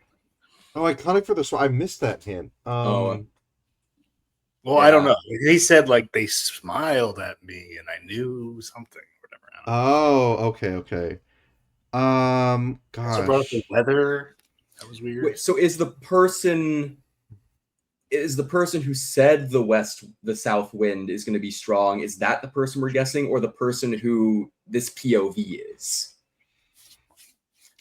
Speaker 1: Oh, iconic for the smile. I missed that hint.
Speaker 2: Well, I don't know. He said like they smiled at me and I knew something or whatever.
Speaker 1: Oh, okay. Gosh.
Speaker 2: So brought up the weather. That was weird.
Speaker 3: Wait, so is the person who said the south wind is going to be strong, is that the person we're guessing, or the person who this POV is?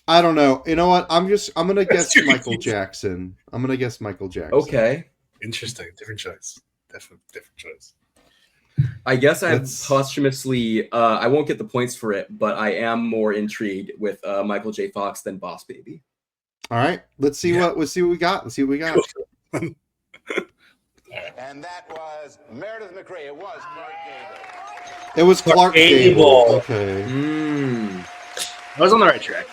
Speaker 1: I don't know. You know what? I'm gonna guess Michael Jackson. I'm gonna guess Michael Jackson.
Speaker 3: Okay.
Speaker 2: Interesting. Different choice. Definitely different choice.
Speaker 3: I guess I'm posthumously I won't get the points for it, but I am more intrigued with Michael J. Fox than Boss Baby.
Speaker 1: All right. Let's see what we got. Let's see what we got.
Speaker 4: And that was Meredith McRae. It was Clark Gable.
Speaker 1: It was Clark Gable. Okay.
Speaker 2: I was on the right track.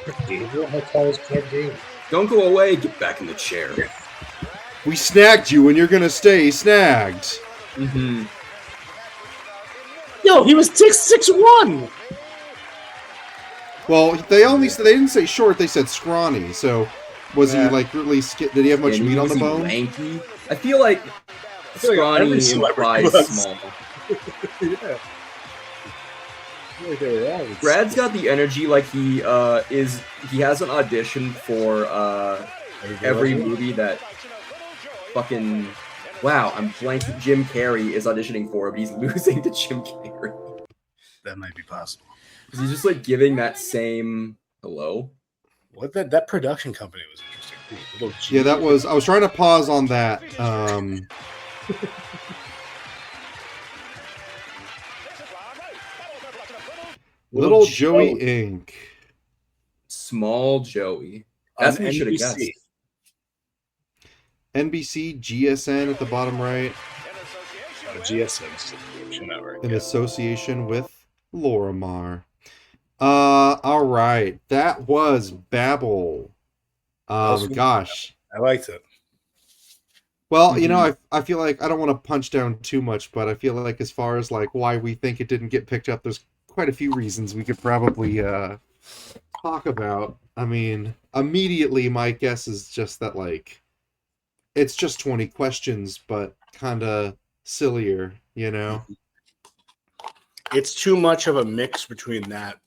Speaker 14: How tall is Clark Gable?
Speaker 3: Don't go away. Get back in the chair.
Speaker 1: We snagged you, and you're gonna stay snagged.
Speaker 3: Mm-hmm.
Speaker 2: Yo, he was 6'1".
Speaker 1: Well, they didn't say short. They said scrawny. So, was he like really? Did he have much meat on the bone?
Speaker 3: Lanky. I feel like scrawny implies small.
Speaker 2: Yeah.
Speaker 3: Brad's got the energy like he has an audition for every movie that fucking I'm blanking. Jim Carrey is auditioning for, but he's losing to Jim Carrey.
Speaker 2: That might be possible.
Speaker 3: He's just like giving that same hello.
Speaker 2: What that production company was interesting.
Speaker 1: Yeah, that was. I was trying to pause on that. Little Joey Inc.
Speaker 3: Small Joey. That's what you should have guessed.
Speaker 1: NBC, GSN at the bottom right.
Speaker 2: GSN.
Speaker 1: In association with Lorimar. All right. That was Babble. Gosh.
Speaker 2: I liked it.
Speaker 1: Well, you know, I feel like I don't want to punch down too much, but I feel like as far as like why we think it didn't get picked up, there's quite a few reasons we could probably talk about. I mean, immediately my guess is just that like it's just 20 questions, but kind of sillier, you know?
Speaker 2: It's too much of a mix between that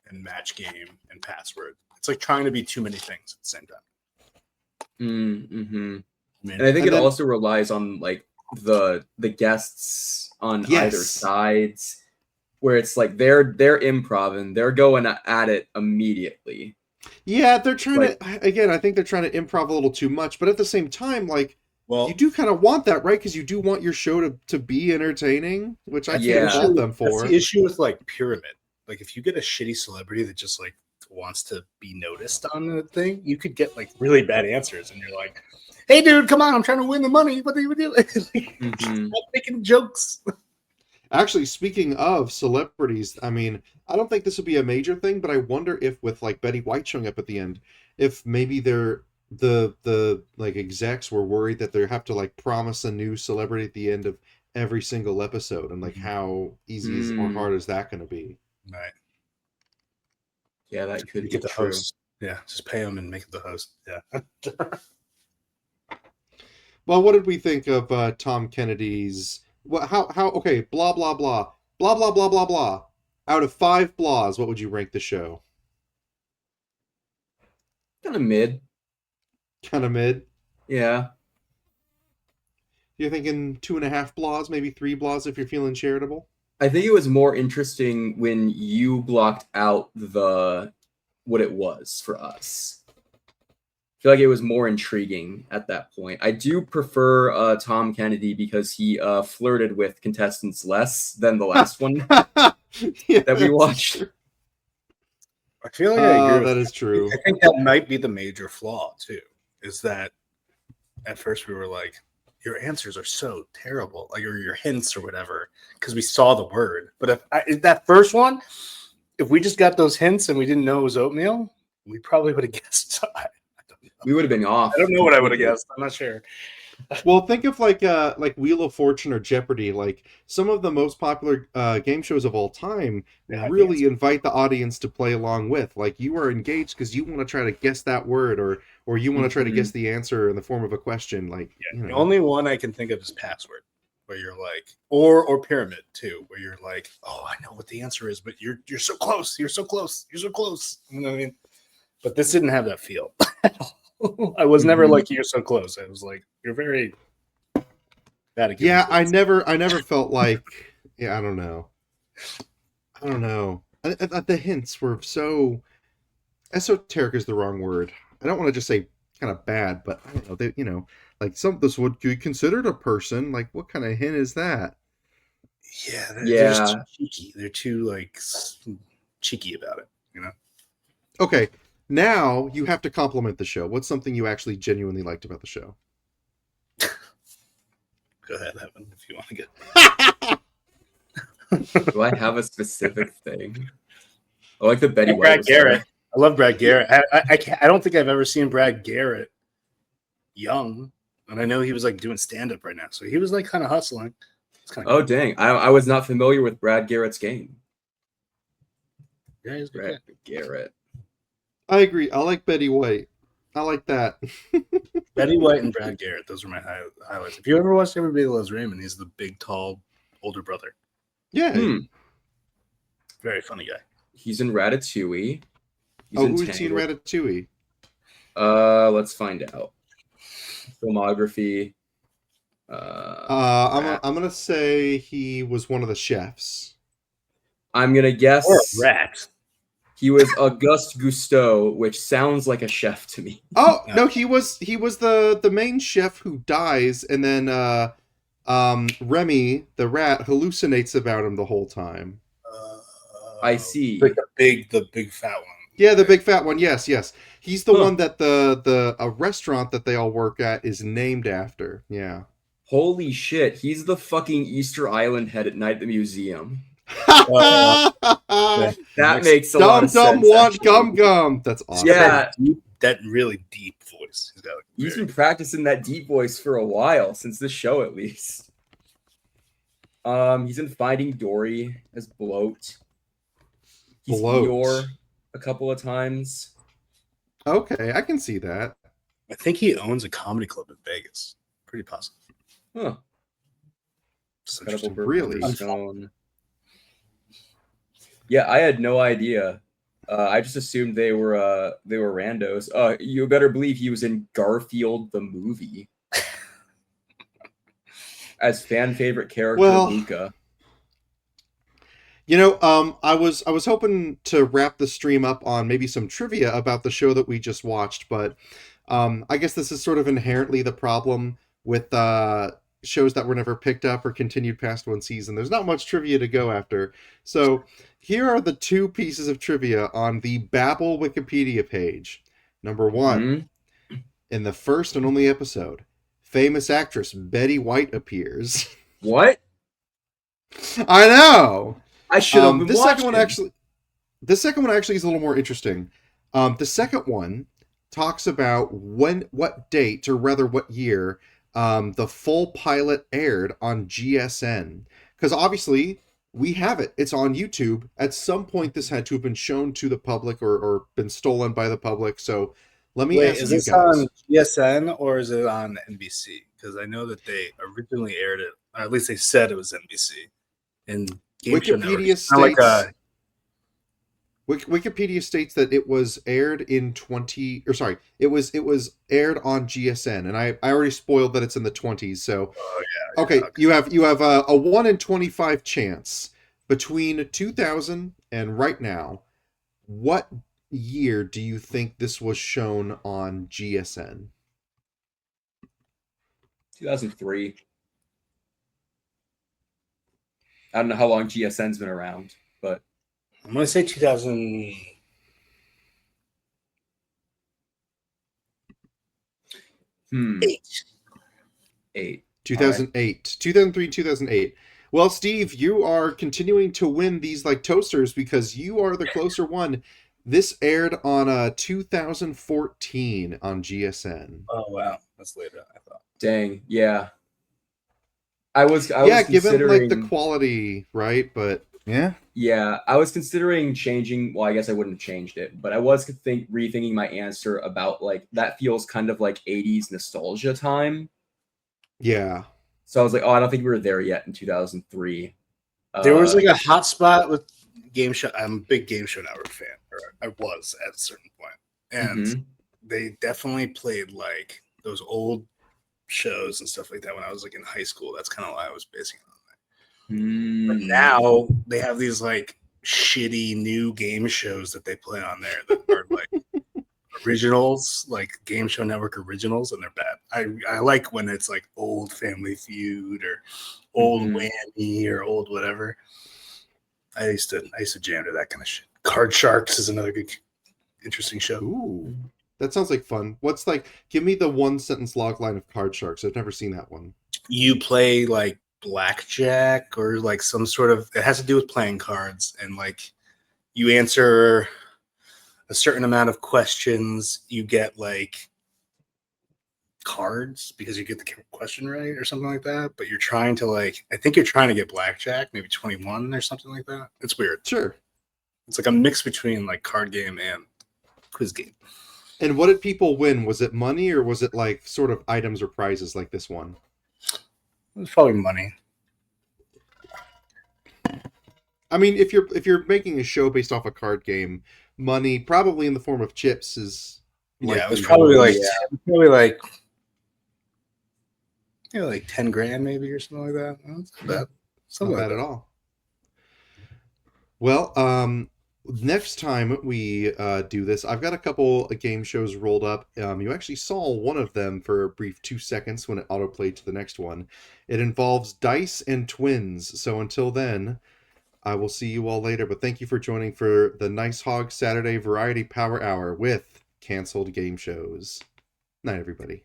Speaker 2: and Match Game and Password. It's like trying to be too many things at the same time.
Speaker 3: Mm-hmm. And I think it also relies on like the guests on either sides, where it's like they're improv and they're going at it immediately.
Speaker 1: Yeah, they're trying to. Again, I think they're trying to improv a little too much, but at the same time, like, you do kind of want that, right? Because you do want your show to be entertaining, which I can't fault them for.
Speaker 2: That's the issue with like Pyramid. Like, if you get a shitty celebrity that just like wants to be noticed on the thing, you could get like really bad answers, and you're like, "Hey, dude, come on! I'm trying to win the money. What do you do?" Stop making jokes.
Speaker 1: Actually, speaking of celebrities, I mean, I don't think this would be a major thing, but I wonder if with like Betty White showing up at the end, if maybe the like execs were worried that they have to like promise a new celebrity at the end of every single episode, and like how easy or hard is that going to be?
Speaker 2: Right.
Speaker 3: Yeah, that could
Speaker 2: Make
Speaker 3: be
Speaker 2: it the
Speaker 3: true.
Speaker 2: host. Yeah, just pay him and make it the host. Yeah.
Speaker 1: Well, what did we think of Tom Kennedy's? What? How? Okay, blah blah blah, blah blah blah blah blah. Out of 5 blahs, what would you rank the show?
Speaker 3: Kind of mid.
Speaker 1: Kind of mid.
Speaker 3: Yeah.
Speaker 1: You're thinking 2.5 blahs, maybe 3 blahs if you're feeling charitable.
Speaker 3: I think it was more interesting when you blocked out what it was for us. I feel like it was more intriguing at that point. I do prefer Tom Kennedy because he flirted with contestants less than the last one that we watched.
Speaker 2: I feel like I agree.
Speaker 1: That is true.
Speaker 2: I think that might be the major flaw too. Is that at first we were like, your answers are so terrible, like, or your hints or whatever, because we saw the word. But if that first one, if we just got those hints and we didn't know it was oatmeal, we probably would have guessed.
Speaker 3: We would have been off.
Speaker 2: I don't know what I would have guessed. I'm not sure.
Speaker 1: Well, think of like Wheel of Fortune or Jeopardy. Like some of the most popular game shows of all time really invite the audience to play along with. Like you are engaged because you want to try to guess that word, or you want to try to guess the answer in the form of a question. Like
Speaker 2: the only one I can think of is Password, where you're like, or Pyramid too, where you're like, oh, I know what the answer is, but you're so close. You're so close. You're so close. You know what I mean? But this didn't have that feel. I was never like, you're so close. I was like, you're very bad at
Speaker 1: Yeah, I never felt like, I don't know. The hints were so esoteric is the wrong word. I don't want to just say kind of bad, but I don't know. Like this would be considered a person. Like, what kind of hint is that?
Speaker 2: Yeah, they're just too cheeky. They're too like cheeky about it, you know.
Speaker 1: Okay. Now you have to compliment the show. What's something you actually genuinely liked about the show?
Speaker 2: Go ahead, Evan, if you want to get.
Speaker 3: Do I have a specific thing? I like the Betty White.
Speaker 2: Brad Garrett. I love Brad Garrett. I don't think I've ever seen Brad Garrett young, and I know he was like doing stand up right now, so he was like kind of hustling.
Speaker 3: Oh dang! I was not familiar with Brad Garrett's game.
Speaker 2: Yeah, he's
Speaker 3: Brad Garrett.
Speaker 1: I agree. I like Betty White. I like that.
Speaker 2: Betty White and Brad Garrett. Those were my highlights. If you ever watched Everybody Loves Raymond, he's the big, tall, older brother.
Speaker 1: Yeah.
Speaker 2: Very funny guy.
Speaker 3: He's in Ratatouille.
Speaker 1: Who's seen Ratatouille?
Speaker 3: Let's find out. Filmography.
Speaker 1: I'm gonna say he was one of the chefs.
Speaker 3: I'm gonna guess.
Speaker 2: Or a rat.
Speaker 3: He was Auguste Gusteau, which sounds like a chef to me.
Speaker 1: Oh no, he was the main chef who dies, and then Remy the rat hallucinates about him the whole time.
Speaker 3: I see.
Speaker 2: Like the big fat one.
Speaker 1: Yeah, the big fat one. Yes. He's the one that a restaurant that they all work at is named after. Yeah.
Speaker 3: Holy shit! He's the fucking Easter Island head at night at the museum. That makes a lot of sense.
Speaker 1: Gum. That's awesome.
Speaker 3: Yeah,
Speaker 2: that really deep voice.
Speaker 3: He's been practicing that deep voice for a while, since this show at least. He's in Finding Dory as Bloat. He's Eeyore a couple of times.
Speaker 1: Okay, I can see that.
Speaker 2: I think he owns a comedy club in Vegas. Pretty possible.
Speaker 3: Huh.
Speaker 1: Really?
Speaker 3: Yeah, I had no idea. I just assumed they were randos. You better believe he was in Garfield the movie as fan favorite character Luca.
Speaker 1: I was hoping to wrap the stream up on maybe some trivia about the show that we just watched, but I guess this is sort of inherently the problem with shows that were never picked up or continued past one season. There's not much trivia to go after. So here are the 2 pieces of trivia on the BABBLE Wikipedia page. Number 1, in the first and only episode, famous actress Betty White appears.
Speaker 3: What?
Speaker 1: I know.
Speaker 3: I should have been
Speaker 1: the
Speaker 3: watching.
Speaker 1: The second one actually is a little more interesting. The second one talks about what date, or rather what year, the full pilot aired on GSN. Because obviously, We have it. It's on YouTube. At some point, this had to have been shown to the public or been stolen by the public. So let me
Speaker 2: Wait,
Speaker 1: ask
Speaker 2: is
Speaker 1: you
Speaker 2: this
Speaker 1: guys.
Speaker 2: on GSN or is it on NBC? Because I know that they originally aired it, or at least they said it was NBC. And Game Show Network.
Speaker 1: Wikipedia
Speaker 2: It's kinda
Speaker 1: states Wikipedia states that it was aired in it was aired on GSN, and I already spoiled that it's in the 20s. So okay, you have a 1 in 25 chance between 2000 and right now. What year do you think this was shown on GSN?
Speaker 3: 2003. I don't know how long GSN's been around, but
Speaker 2: I'm going to say 2000.
Speaker 3: Eight.
Speaker 1: 2008. 2003, 2008. Well, Steve, you are continuing to win these like toasters because you are the closer one. This aired on 2014 on GSN.
Speaker 2: Oh wow, that's later. I thought.
Speaker 3: Dang, yeah. I was
Speaker 1: given like the quality, right? But
Speaker 3: yeah, I was considering changing. Well, I guess I wouldn't have changed it, but I was rethinking my answer about like that feels kind of like 80s nostalgia time.
Speaker 1: Yeah.
Speaker 3: So I was like, oh, I don't think we were there yet in 2003.
Speaker 2: There was like a hot spot with Game Show. I'm a big Game Show Network fan, or I was at a certain point, and they definitely played like those old shows and stuff like that when I was like in high school. That's kind of why I was basing it on that. But now they have these like shitty new game shows that they play on there that are like originals, like Game Show Network originals, and they're bad. I like when it's like old Family Feud or old Whammy or old whatever. I used to jam to that kind of shit. Card Sharks is another good, interesting show.
Speaker 1: Ooh, that sounds like fun. What's like? Give me the one sentence log line of Card Sharks. I've never seen that one.
Speaker 2: You play like blackjack or like some sort of. It has to do with playing cards, and like you answer a certain amount of questions, you get like cards because you get the question right or something like that. But you're trying to like, I think you're trying to get blackjack, maybe 21 or something like that. It's weird.
Speaker 1: Sure.
Speaker 2: It's like a mix between like card game and quiz game.
Speaker 1: And what did people win? Was it money or was it like sort of items or prizes like this one?
Speaker 2: It was probably money.
Speaker 1: I mean, if you're making a show based off a card game, money probably in the form of chips is.
Speaker 2: Yeah, it was probably like like 10 grand maybe or something like that. Well, that's not bad.
Speaker 1: Not bad at all. Well, next time we do this, I've got a couple of game shows rolled up. You actually saw one of them for a brief 2 seconds when it autoplayed to the next one. It involves dice and twins. So until then, I will see you all later. But thank you for joining for the Nice Hog Saturday Variety Power Hour with canceled game shows. Night, everybody.